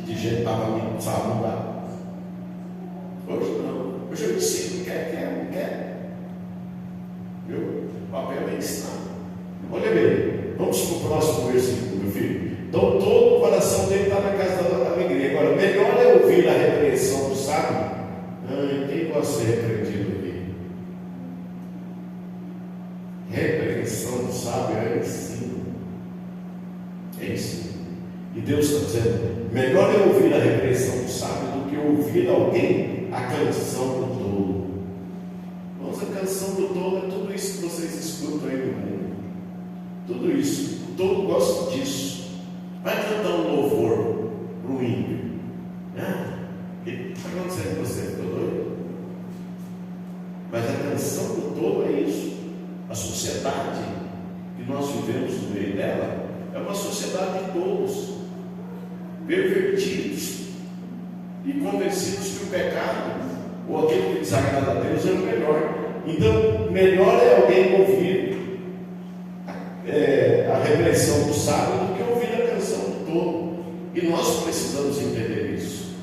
A: que gente estava me precisava mudar. Hoje não. Hoje eu ensino, quer. Meu papel é ensinar. Olha bem, vamos para o próximo versículo, meu filho. Então todo o coração dele está na casa da alegria. Agora, melhor é ouvir a repreensão do sábio. Quem gosta de ser repreendido aqui? Repreensão do sábio é ensino. É ensino. E Deus está dizendo, melhor é ouvir a repreensão do sábio do que ouvir alguém a canção do tolo. Mas a canção do tolo é tudo isso que vocês escutam aí no mundo. Tudo isso. O tolo gosta disso. Vai cantar um louvor para o ímpio. O que está acontecendo com você? Ficou doido? Mas a canção do tolo é isso. A sociedade que nós vivemos no meio dela é uma sociedade de tolos, pervertidos e convencidos que o pecado ou aquilo que desagrada a Deus é o melhor. Então, melhor é alguém ouvir a repreensão do sábio do que ouvir a canção do tolo. E nós precisamos entender isso,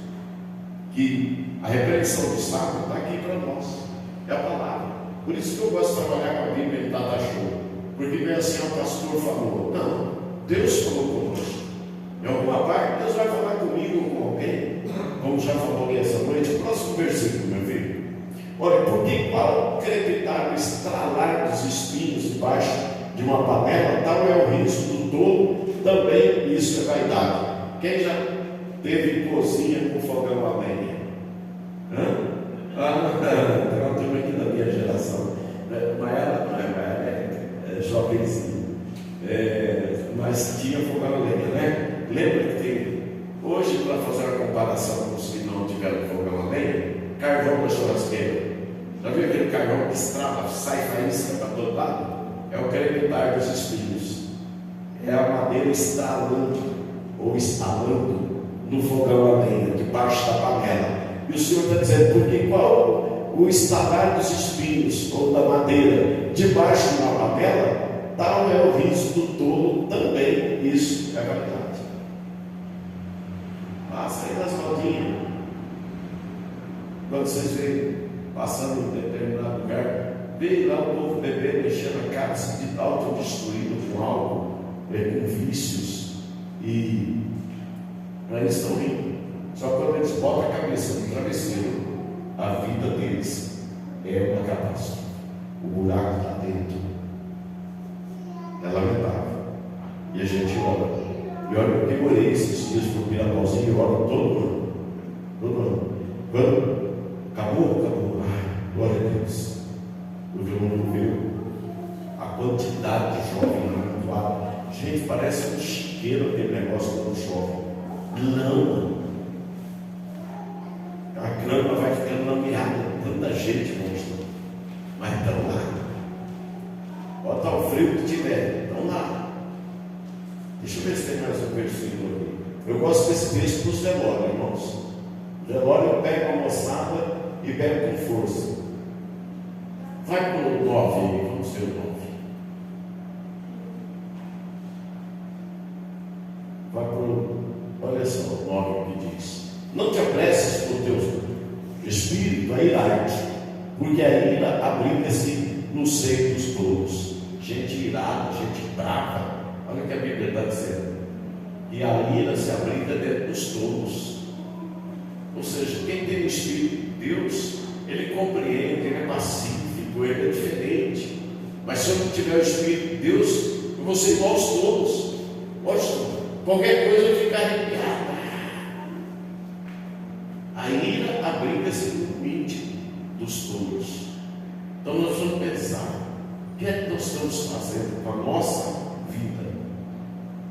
A: que a repreensão do sábio está aqui para nós, é a palavra. Por isso que eu gosto de trabalhar com a Bíblia em Tata Show, porque não é assim, o pastor falou. Não, Deus falou conosco. Em alguma parte, Deus vai falar comigo ou com alguém, como já falou aqui essa noite. Próximo versículo, meu filho. Olha, porque qual crepitar o estralar dos espinhos debaixo de uma panela, tal é o riso do tolo, também isso é vaidade. Quem já teve cozinha com fogão a lenha? Tem uma turma aqui da minha geração. Maiara não é, Maiara é jovenzinha. Mas tinha fogão a lenha, né? Lembra que tem, hoje, para fazer a comparação com os que não tiveram fogão a lenha, carvão da churrasqueira. Já viu aquele carvão que estrala, sai faísca para todo lado? É o crepitar dos espinhos. É a madeira estralando ou estalando no fogão a lenha, debaixo da panela. E o Senhor está dizendo, porque qual o estalar dos espinhos ou da madeira debaixo de uma panela, tal é o riso do tolo, também isso é vaidade. Passa aí nas rodinhas. Quando vocês veem passando em determinado lugar, veio lá o povo bebendo, enchendo a casa, de autodestruído com álcool, com vícios, e eles estão rindo. Só que quando eles botam a cabeça no travesseiro, a vida deles é uma catástrofe. O buraco está dentro. É lamentável. E a gente ora. E olha, eu demorei esses dias para o Pirapauzinho, eu oro todo ano. Todo ano. Quando acabou. Ai, glória a Deus. Porque o mundo viu a quantidade de jovens lá. Gente, parece um chiqueiro aquele negócio quando chove. Lama. A grama vai ficando lameada. Tanta gente, monstro. Mas estão lá. Bota o frio que tiver. Estão lá. Deixa eu ver se tem mais um versículo aqui. Eu gosto desse texto para os velórios, irmãos. Velório eu pego a moçada e pego com força. Vai para o 9 aí, vamos ver o 9. Vai para o. Olha só o 9 que diz: não te apresses por teu espírito a irar-te, porque a ira abriga-se no seio dos tolos. Gente irada, gente brava. Olha o que a Bíblia está dizendo. E a ira se abriga dentro dos tolos. Ou seja, quem tem o Espírito de Deus, ele compreende, ele é pacífico, ele é diferente. Mas se eu não tiver o Espírito de Deus, eu vou ser igual aos tolos. Qualquer coisa eu fico arrepiado. A ira abriga-se no íntimo dos tolos. Então nós vamos pensar: o que é que nós estamos fazendo com a nossa vida?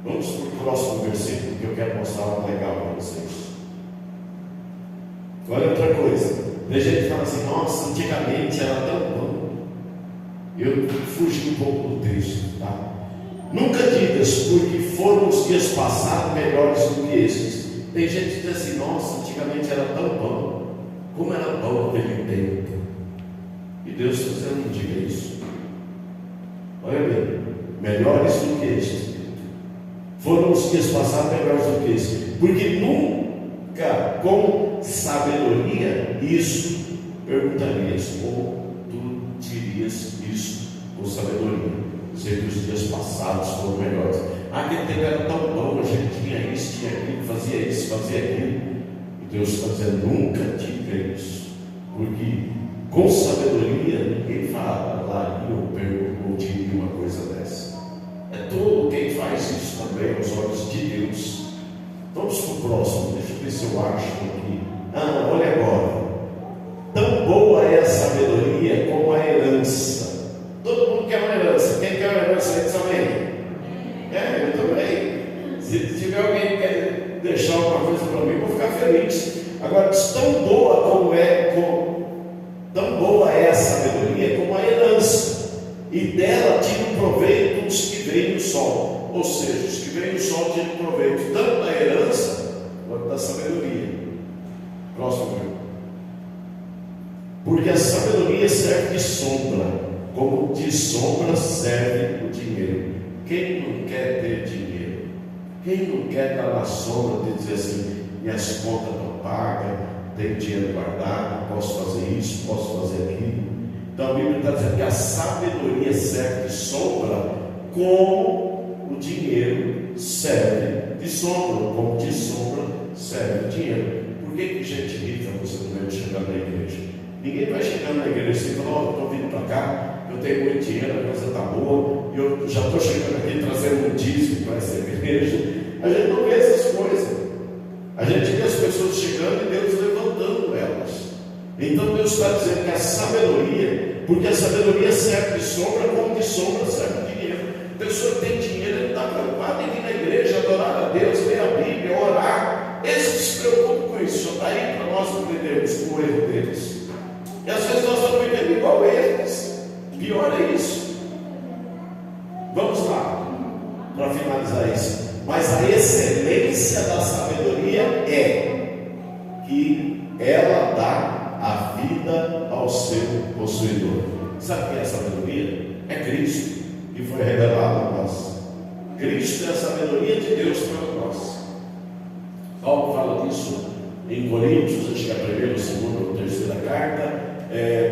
A: Vamos para o próximo versículo que eu quero mostrar algo legal para vocês. Olha outra coisa. Tem gente que fala assim: nossa, antigamente era tão bom. Eu fugi um pouco do texto, tá? Nunca digas, porque foram os dias passados melhores do que estes. Tem gente que diz assim: nossa, antigamente era tão bom. Como era bom aquele tempo. E Deus está dizendo: não diga isso. Olha bem, melhores do que estes. Foram os dias passados melhores do que esse, porque nunca com sabedoria isso perguntarias, ou tu dirias isso com sabedoria. Sei que os dias passados foram melhores. Aquele tempo era tão bom, a gente tinha isso, tinha aquilo, fazia isso, fazia aquilo. E Deus está dizendo: nunca diga isso, porque com sabedoria ninguém falaria ou diria uma coisa dessa. É todo quem faz isso também aos olhos de Deus. Vamos para o próximo, deixa eu ver se eu acho aqui. Olha agora. Tão boa é a sabedoria como a herança. Todo mundo quer uma herança. Quem quer uma herança aí diz amém? Eu também. Se tiver alguém que quer deixar alguma coisa para mim, eu vou ficar feliz. Agora, diz: tão boa é a sabedoria como a herança. E dela tiram proveito os que veem o sol. Ou seja, os que veem o sol tiram proveito tanto da herança quanto da sabedoria. Próximo. Porque a sabedoria serve de sombra, como de sombra serve o dinheiro. Quem não quer ter dinheiro? Quem não quer estar na sombra de dizer assim: minhas contas não pagam, tenho dinheiro guardado, posso fazer isso, posso fazer aquilo. Então a Bíblia está dizendo que a sabedoria serve de sombra, como o dinheiro serve de sombra, como de sombra serve o dinheiro. Por que gente rica você não vai chegar na igreja? Ninguém vai chegar na igreja assim e falar: estou vindo para cá, eu tenho muito dinheiro, a coisa está boa, e eu já estou chegando aqui trazendo um dízimo para essa igreja. A gente não vê essas coisas. A gente vê as pessoas chegando e Deus levantando elas. Então Deus está dizendo que a sabedoria, porque a sabedoria serve de sombra, como de sombra serve de dinheiro. A pessoa que tem dinheiro, ele está preocupado em vir na igreja, adorar a Deus, ler a Bíblia, orar. Eles se preocupam com isso. Só está aí para nós aprendermos com o erro deles. E às vezes nós estamos vivendo igual eles. Pior é isso. Vamos lá, para finalizar isso. Mas a excelência da sabedoria é que ela dá a vida ao seu possuidor. Sabe o que é a sabedoria? É Cristo, que foi revelado a nós. Cristo é a sabedoria de Deus para nós. Paulo fala disso em Coríntios, acho que é a primeira, segunda ou terceira carta.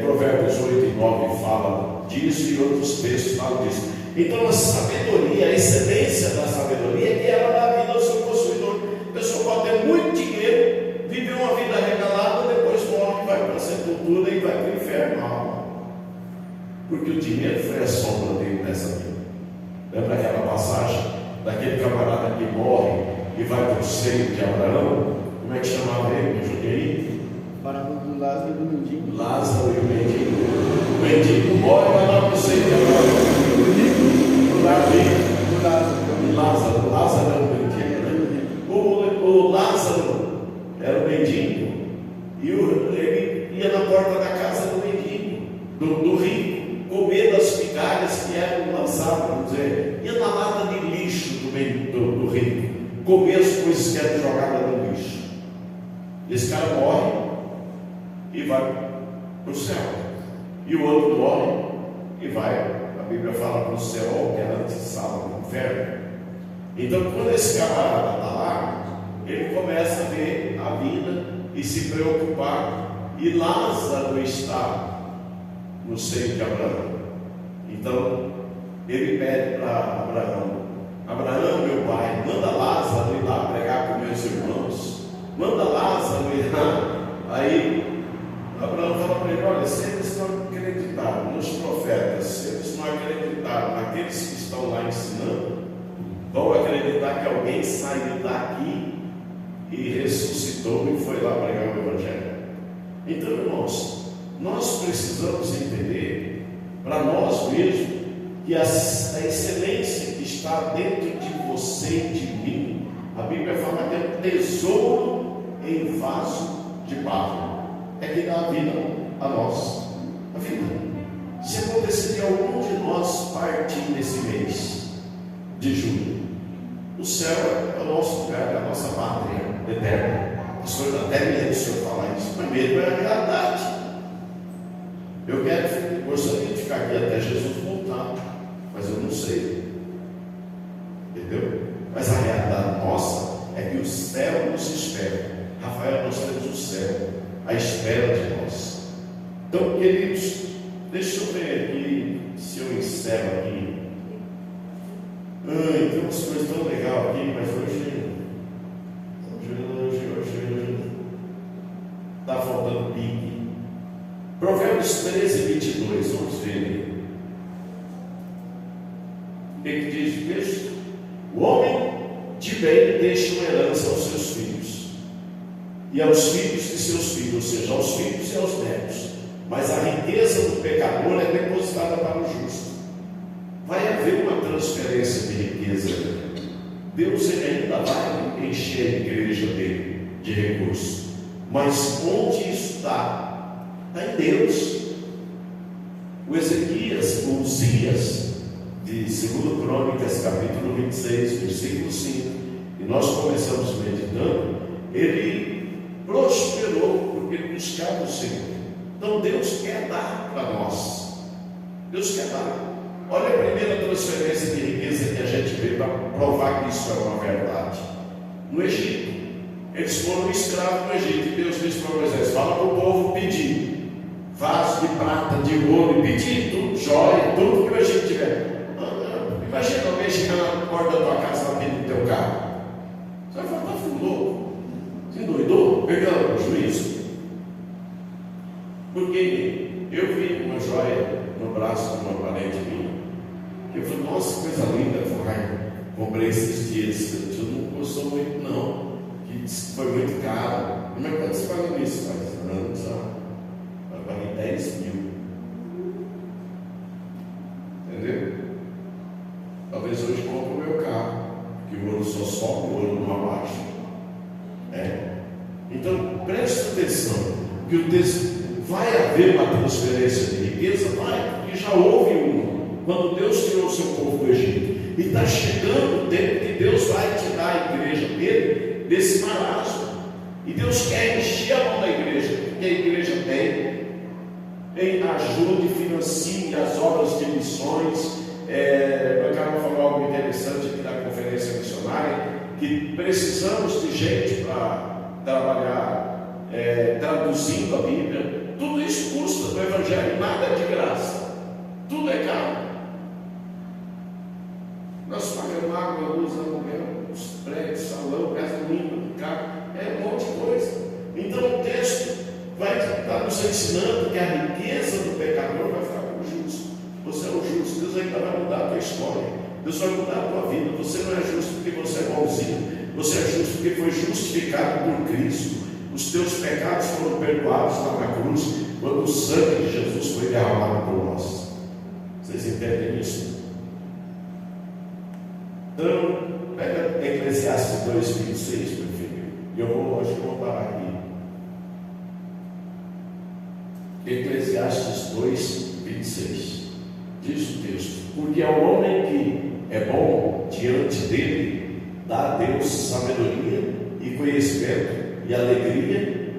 A: Provérbios 8 e 9 fala disso, e outros textos falam disso. Então a sabedoria, a excelência da sabedoria é que ela dá vida ao seu possuidor. A pessoa pode ter muito dinheiro, viver uma vida regalada, depois morre, vai para a sepultura e vai para o inferno. Porque o dinheiro foi a sombra dele nessa vida. Lembra aquela passagem daquele camarada que morre e vai para o seio de Abraão? Como é que chamava ele? Me ajude aí.
C: Parábola do Lázaro e do mendigo.
A: Lázaro e o mendigo. O mendigo morre e vai lá para o seio de Abraão. Lázaro era o mendigo. O Lázaro era o mendigo. E ele ia na porta da casa do mendigo, do rico, comer das migalhas que eram lançadas, vamos dizer, ia na lata de lixo do rico, comer as coisas que eram jogadas no lixo. Esse cara morre e vai para o céu, e o outro morre e vai, a Bíblia fala, para o céu, que era antessala do inferno. Então, quando esse camarada está lá, ele começa a ver a vida e se preocupar, e Lázaro está no seio de Abraão. Então ele pede para Abraão, meu pai, manda Lázaro ir lá pregar com meus irmãos, manda Lázaro ir lá. Aí Abraão fala para ele: olha, se eles não acreditaram nos profetas, se eles não acreditaram naqueles que estão lá ensinando, vão acreditar que alguém saiu daqui e ressuscitou e foi lá pregar o Evangelho. Então, irmãos, nós precisamos entender para nós mesmos que a excelência que está dentro de você e de mim, a Bíblia fala que é um tesouro em vaso de barro, é que dá a vida a nós. A vida. Se acontecer de algum de nós partir nesse mês de julho, o céu é o nosso lugar, é a nossa pátria eterna. Pastor, até medo o senhor falar isso, mas medo é a realidade. Eu gostaria de ficar aqui até Jesus voltar, mas eu não sei. Entendeu? Mas a realidade nossa é que o céu nos espera. Rafael, nós temos o céu à espera de nós. Então, queridos, deixa eu ver aqui se eu encerro aqui. Tem umas coisas tão legais aqui, mas hoje está faltando pique. Provérbios 13, 22, vamos ver aí. O que diz o texto? O homem de bem deixa uma herança aos seus filhos, e aos filhos de seus filhos, ou seja, aos filhos e aos netos. Mas a riqueza do pecador é depositada para o justo. Vai haver uma transferência de riqueza. Deus ainda vai encher a igreja dele de recursos. Mas onde isso está? Está em Deus. O Ezequias, o Uzias, de 2 Crônicas, capítulo 26, versículo 5, e nós começamos meditando, ele prosperou porque ele buscava o Senhor. Então Deus quer dar para nós. Deus quer dar. Olha a primeira transferência de riqueza que a gente vê para provar que isso é uma verdade. No Egito, eles foram escravos no Egito, e Deus disse para Moisés: fala para o povo pedir vaso de prata, de ouro, e pedir tudo, joia, tudo que o Egito tiver. Imagina alguém chegar na porta da tua casa e pedir o teu carro. Você vai falar: está ficando louco? Você endoidou? Pegando o juízo? Porque eu vi uma joia no braço de uma parente minha. Eu falei: nossa, coisa linda. Comprei esses dias. Eu não gostou muito, não. Que disse que foi muito caro. Mas quanto você paga nisso? Faz anos, eu paguei 10 mil. Entendeu? Talvez hoje compre o meu carro, que o ouro só sobe, o ouro não abaixa. Então preste atenção, que o texto vai haver uma transferência de riqueza, vai, porque já houve uma, quando Deus tirou o seu povo do Egito. E está chegando o tempo que Deus vai tirar a igreja dele desse marasmo. E Deus quer encher a mão da igreja, porque a igreja tem ajude, financie as obras de missões. Eu quero falar algo interessante aqui da conferência missionária, que precisamos de gente para trabalhar traduzindo a Bíblia. Tudo isso custa no Evangelho, nada é de graça, tudo é caro. Nós pagamos água, luz, aluguel, prédio, salão, gasolina, carro, é um monte de coisa. Então o texto vai estar nos ensinando que a riqueza do pecador vai ficar com o justo. Você é o justo, Deus ainda vai mudar a tua história, Deus vai mudar a tua vida. Você não é justo porque você é bonzinho, você é justo porque foi justificado por Cristo. Os teus pecados foram perdoados lá na cruz, quando o sangue de Jesus foi derramado por nós. Vocês entendem isso? Então, pega Eclesiastes 2:26, meu filho, e eu vou parar aqui. Eclesiastes 2:26, diz o texto: porque ao homem que é bom diante dele, dá a Deus sabedoria e conhecimento e alegria,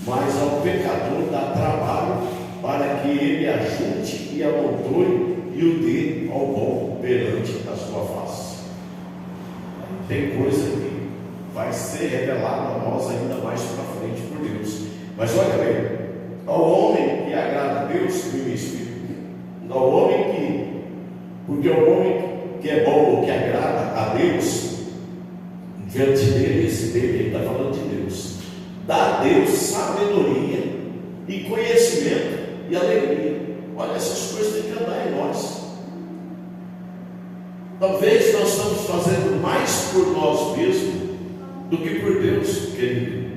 A: mas ao pecador dá trabalho para que ele ajunte e amontoe e o dê ao bom perante a sua face. Tem coisa que vai ser revelada a nós ainda mais para frente por Deus. Mas olha bem, ao homem que agrada a Deus, meu espírito, ao homem que, porque o homem que é bom ou que agrada a Deus, diante dele, esse dele, ele está falando de Deus, dá a Deus sabedoria e conhecimento e alegria. Olha, essas coisas têm que andar em nós. Talvez nós estamos fazendo mais por nós mesmos do que por Deus, querido.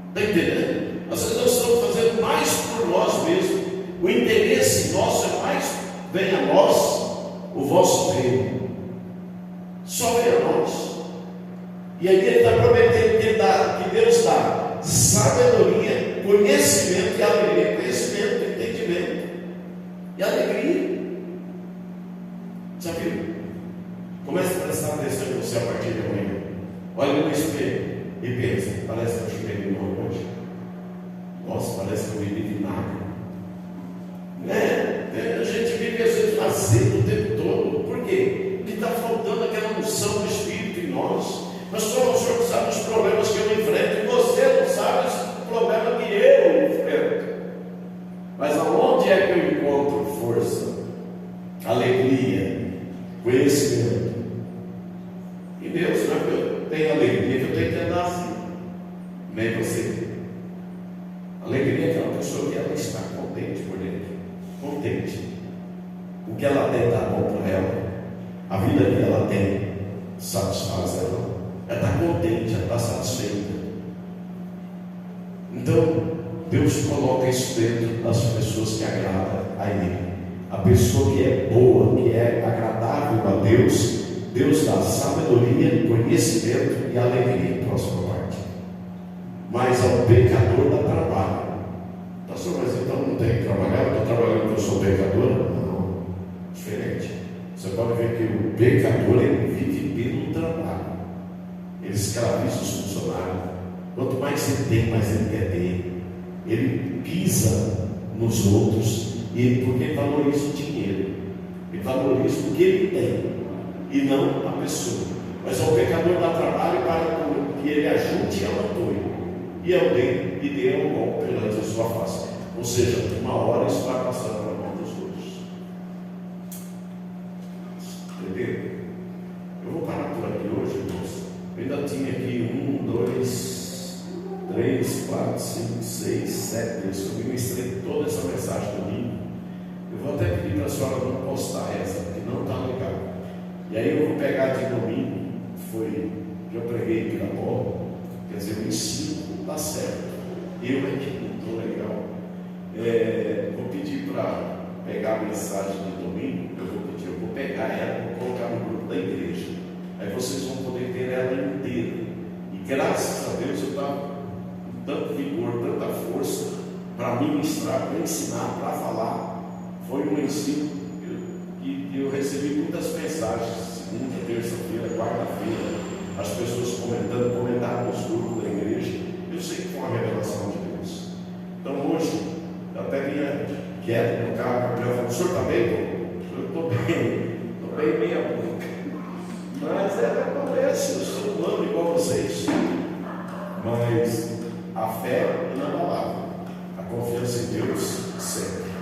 A: Está entendendo? Às vezes nós estamos fazendo mais por nós mesmos. O interesse nosso é mais: venha a nós o vosso reino. Só venha a nós. E aí ele está prometendo que Deus dá sabedoria, conhecimento e alegria. Conhecimento, entendimento e alegria. Já viu? Comece a prestar atenção em você a partir de amanhã. Olha no espelho e pensa: parece que eu cheguei de novo hoje. Nossa, parece que eu vivi vinagre. A gente vive às vezes azedo o tempo todo. Por quê? Porque está faltando aquela unção do Espírito em nós. Mas só o Senhor sabe os problemas que eu enfrento, e você não sabe o problema que eu enfrento. Mas aonde é que eu encontro força, alegria, conhecimento? E Deus, não é que eu tenho alegria, que eu tenho que andar assim. Nem você. Alegria é aquela pessoa que ela está contente por dentro. Contente. O que ela tem está bom para ela. A vida que ela tem satisfaz ela. Ela está contente, ela está satisfeita. Então, Deus coloca isso dentro das pessoas que agradam a Ele. A pessoa que é boa, que é agradável a Deus, Deus dá sabedoria, conhecimento e alegria. Próxima parte. Mas ao pecador dá trabalho. Pastor, mas então não tem que trabalhar? Eu estou trabalhando porque eu sou pecador? Não, diferente. Você pode ver que o pecador, ele vive pelo trabalho. Ele escraviza os funcionários. Quanto mais ele tem, mais ele quer ter. Ele pisa nos outros, porque ele valoriza o dinheiro. Ele valoriza o que ele tem e não a pessoa. Mas ao pecador dá trabalho para que ele ajude e amontoe e dê ao bom perante a sua face. Ou seja, uma hora isso vai passar para a mão dos outros. Entendeu? Eu vou parar por aqui hoje, irmãos. Eu ainda tinha aqui 1, 2, 3, 4, 5, 6, 7 vezes. Eu ministrei toda essa mensagem domingo. Eu vou até pedir para a senhora não postar essa, porque não está legal. E aí eu vou pegar de domingo, que eu preguei em Pirapó, quer dizer, o ensino está certo. Eu aqui não estou legal. Vou pedir para pegar a mensagem de domingo. Eu vou pegar ela, vou colocar no grupo da igreja. Aí vocês vão poder ter ela inteira. E graças a Deus eu estava com tanto vigor, tanta força para ministrar, para ensinar, para falar. Foi um ensino que eu recebi muitas mensagens, segunda, terça-feira, quarta-feira, as pessoas comentaram nos grupos da igreja. Eu sei que foi uma revelação de Deus. Então hoje, eu até vinha quieto no carro, o Gabriel falou: o senhor está bem? Eu estou bem meia boca. Mas acontece, eu sou humano igual vocês. Mas a fé inabalável, a confiança confiança em Deus sempre.